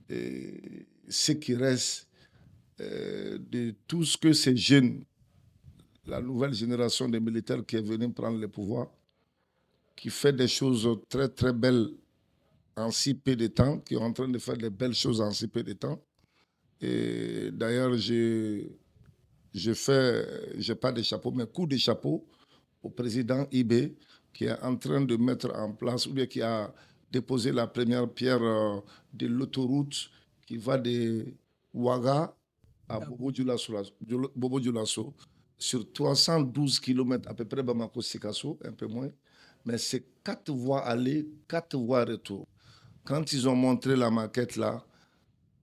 ce qui reste de tout ce que ces jeunes, la nouvelle génération de militaires qui est venue prendre le pouvoir, qui fait des choses très très belles en si peu de temps, qui est en train de faire des belles choses en si peu de temps. Et d'ailleurs, j'ai pas de chapeau, mais coup de chapeau au président IB qui est en train de mettre en place, ou bien qui a déposé la première pierre de l'autoroute qui va de Ouaga à Bobo-Dioulasso sur 312 km à peu près Bamako-Sikasso, un peu moins. Mais c'est 4 voies aller, 4 voies retour. Quand ils ont montré la maquette là,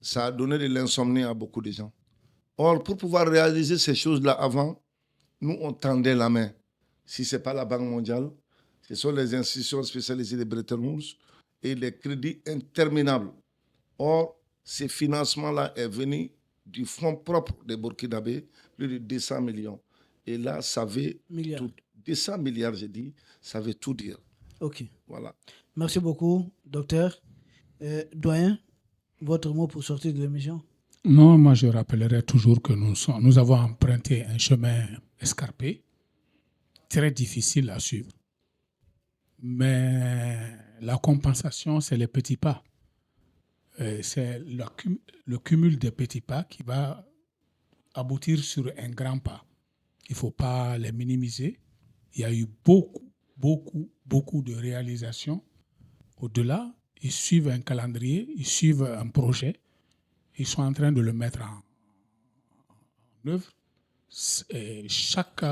ça a donné de l'insomnie à beaucoup de gens. Or, pour pouvoir réaliser ces choses-là avant, nous, on tendait la main. Si ce n'est pas la Banque mondiale, ce sont les institutions spécialisées de Bretton Woods et les crédits interminables. Or, ces financements-là sont venus du fonds propre des Burkinabés, plus de 200 millions. Et là, ça veut tout. 200 milliards, j'ai dit, ça veut tout dire. Ok. Voilà. Merci beaucoup, docteur. Doyen, votre mot pour sortir de l'émission? Non, moi je rappellerai toujours que nous avons emprunté un chemin escarpé, très difficile à suivre. Mais la compensation, c'est les petits pas. C'est le cumul des petits pas qui va aboutir sur un grand pas. Il ne faut pas les minimiser. Il y a eu beaucoup de réalisations. Au-delà, ils suivent un calendrier, ils suivent un projet. Ils sont en train de le mettre en œuvre. Et chaque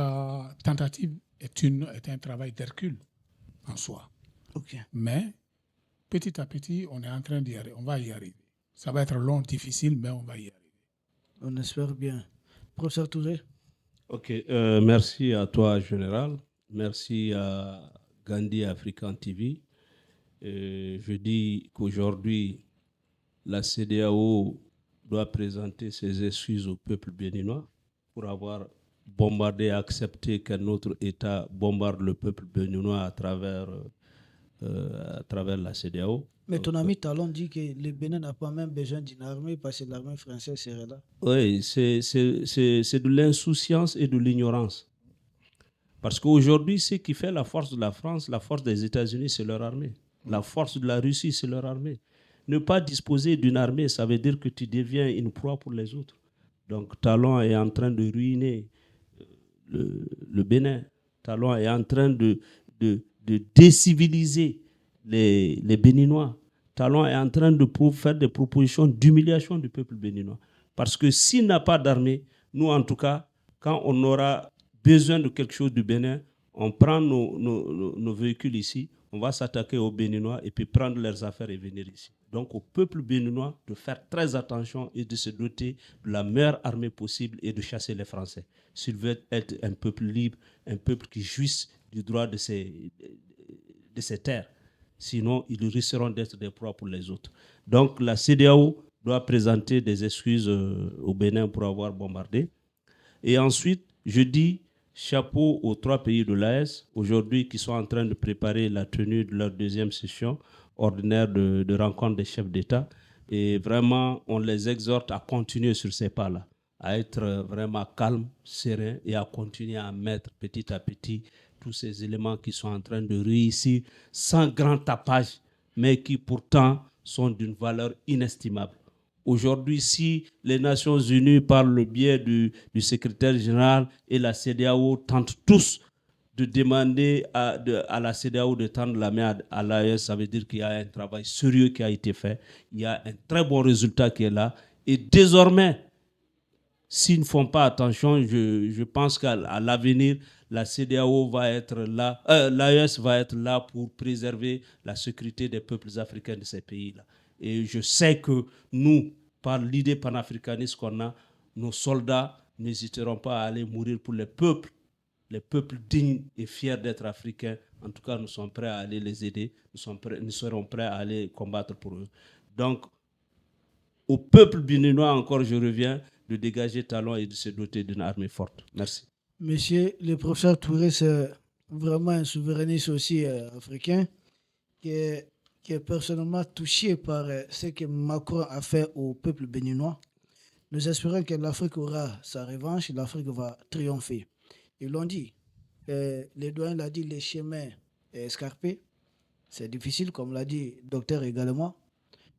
tentative est un travail d'Hercule en soi. Ok. Mais petit à petit, on est en train d'y arriver. On va y arriver. Ça va être long, difficile, mais on va y arriver. On espère bien. Professeur Touré? Ok, merci à toi, Général. Merci à Gandhi African TV. Je dis qu'aujourd'hui, la CEDEAO doit présenter ses excuses au peuple béninois pour avoir bombardé et accepté qu'un autre État bombarde le peuple béninois à travers la CEDEAO. Mais ton ami Talon dit que le Bénin n'a pas même besoin d'une armée parce que l'armée française serait là. Oui, c'est de l'insouciance et de l'ignorance. Parce qu'aujourd'hui, ce qui fait la force de la France, la force des États-Unis, c'est leur armée. La force de la Russie, c'est leur armée. Ne pas disposer d'une armée, ça veut dire que tu deviens une proie pour les autres. Donc, Talon est en train de ruiner le Bénin. Talon est en train de déciviliser les Béninois. Talon est en train de faire des propositions d'humiliation du peuple béninois. Parce que s'il n'a pas d'armée, nous, en tout cas, quand on aura besoin de quelque chose du Bénin, on prend nos véhicules ici, on va s'attaquer aux Béninois et puis prendre leurs affaires et venir ici. Donc au peuple béninois de faire très attention et de se doter de la meilleure armée possible et de chasser les Français. S'il veut être un peuple libre, un peuple qui jouisse du droit de ses terres. Sinon, ils risqueront d'être des proies pour les autres. Donc la CEDEAO doit présenter des excuses au Bénin pour avoir bombardé. Et ensuite, je dis chapeau aux 3 pays de l'AES, aujourd'hui, qui sont en train de préparer la tenue de leur deuxième session ordinaire de rencontre des chefs d'État. Et vraiment, on les exhorte à continuer sur ces pas-là, à être vraiment calmes, sereins et à continuer à mettre petit à petit tous ces éléments qui sont en train de réussir sans grand tapage, mais qui pourtant sont d'une valeur inestimable. Aujourd'hui, si les Nations Unies, par le biais du secrétaire général et la CEDEAO, tentent tous de demander à la CEDEAO de tendre la main à l'AES, ça veut dire qu'il y a un travail sérieux qui a été fait. Il y a un très bon résultat qui est là. Et désormais, s'ils ne font pas attention, je pense qu'à l'avenir, la CEDEAO va être là, l'AES va être là pour préserver la sécurité des peuples africains de ces pays-là. Et je sais que nous, par l'idée panafricaniste qu'on a, nos soldats n'hésiteront pas à aller mourir pour les peuples les peuples dignes et fiers d'être africains, en tout cas, nous sommes prêts à aller les aider, nous serons prêts à aller combattre pour eux. Donc, au peuple béninois, encore je reviens, de dégager talent et de se doter d'une armée forte. Merci. Monsieur le professeur Touré, c'est vraiment un souverainiste aussi africain qui est personnellement touché par ce que Macron a fait au peuple béninois. Nous espérons que l'Afrique aura sa revanche, l'Afrique va triompher. Ils l'ont dit, les doyens l'ont dit, les chemins escarpés, c'est difficile, comme l'a dit le docteur également,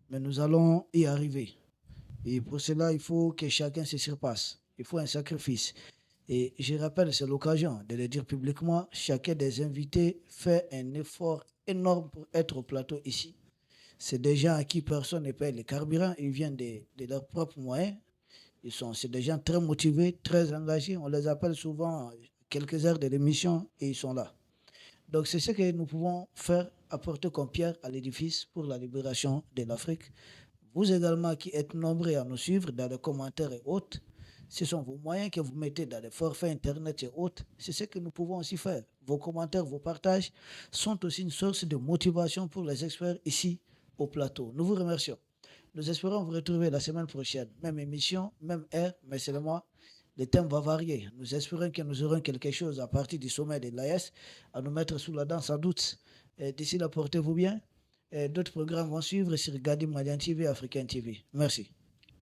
mais nous allons y arriver. Et pour cela, il faut que chacun se surpasse. Il faut un sacrifice. Et je rappelle, c'est l'occasion de le dire publiquement, chacun des invités fait un effort énorme pour être au plateau ici. C'est des gens à qui personne ne paye les carburants, ils viennent de leurs propres moyens. C'est des gens très motivés, très engagés. On les appelle souvent quelques heures de l'émission et ils sont là. Donc c'est ce que nous pouvons faire, apporter comme pierre à l'édifice pour la libération de l'Afrique. Vous également qui êtes nombreux à nous suivre dans les commentaires et autres, ce sont vos moyens que vous mettez dans les forfaits Internet et autres. C'est ce que nous pouvons aussi faire. Vos commentaires, vos partages sont aussi une source de motivation pour les experts ici au plateau. Nous vous remercions. Nous espérons vous retrouver la semaine prochaine. Même émission, même heure, mais seulement le thème va varier. Nous espérons que nous aurons quelque chose à partir du sommet de l'AES à nous mettre sous la dent sans doute. D'ici là, portez-vous bien. D'autres programmes vont suivre sur Gandi Malian TV, African TV. Merci.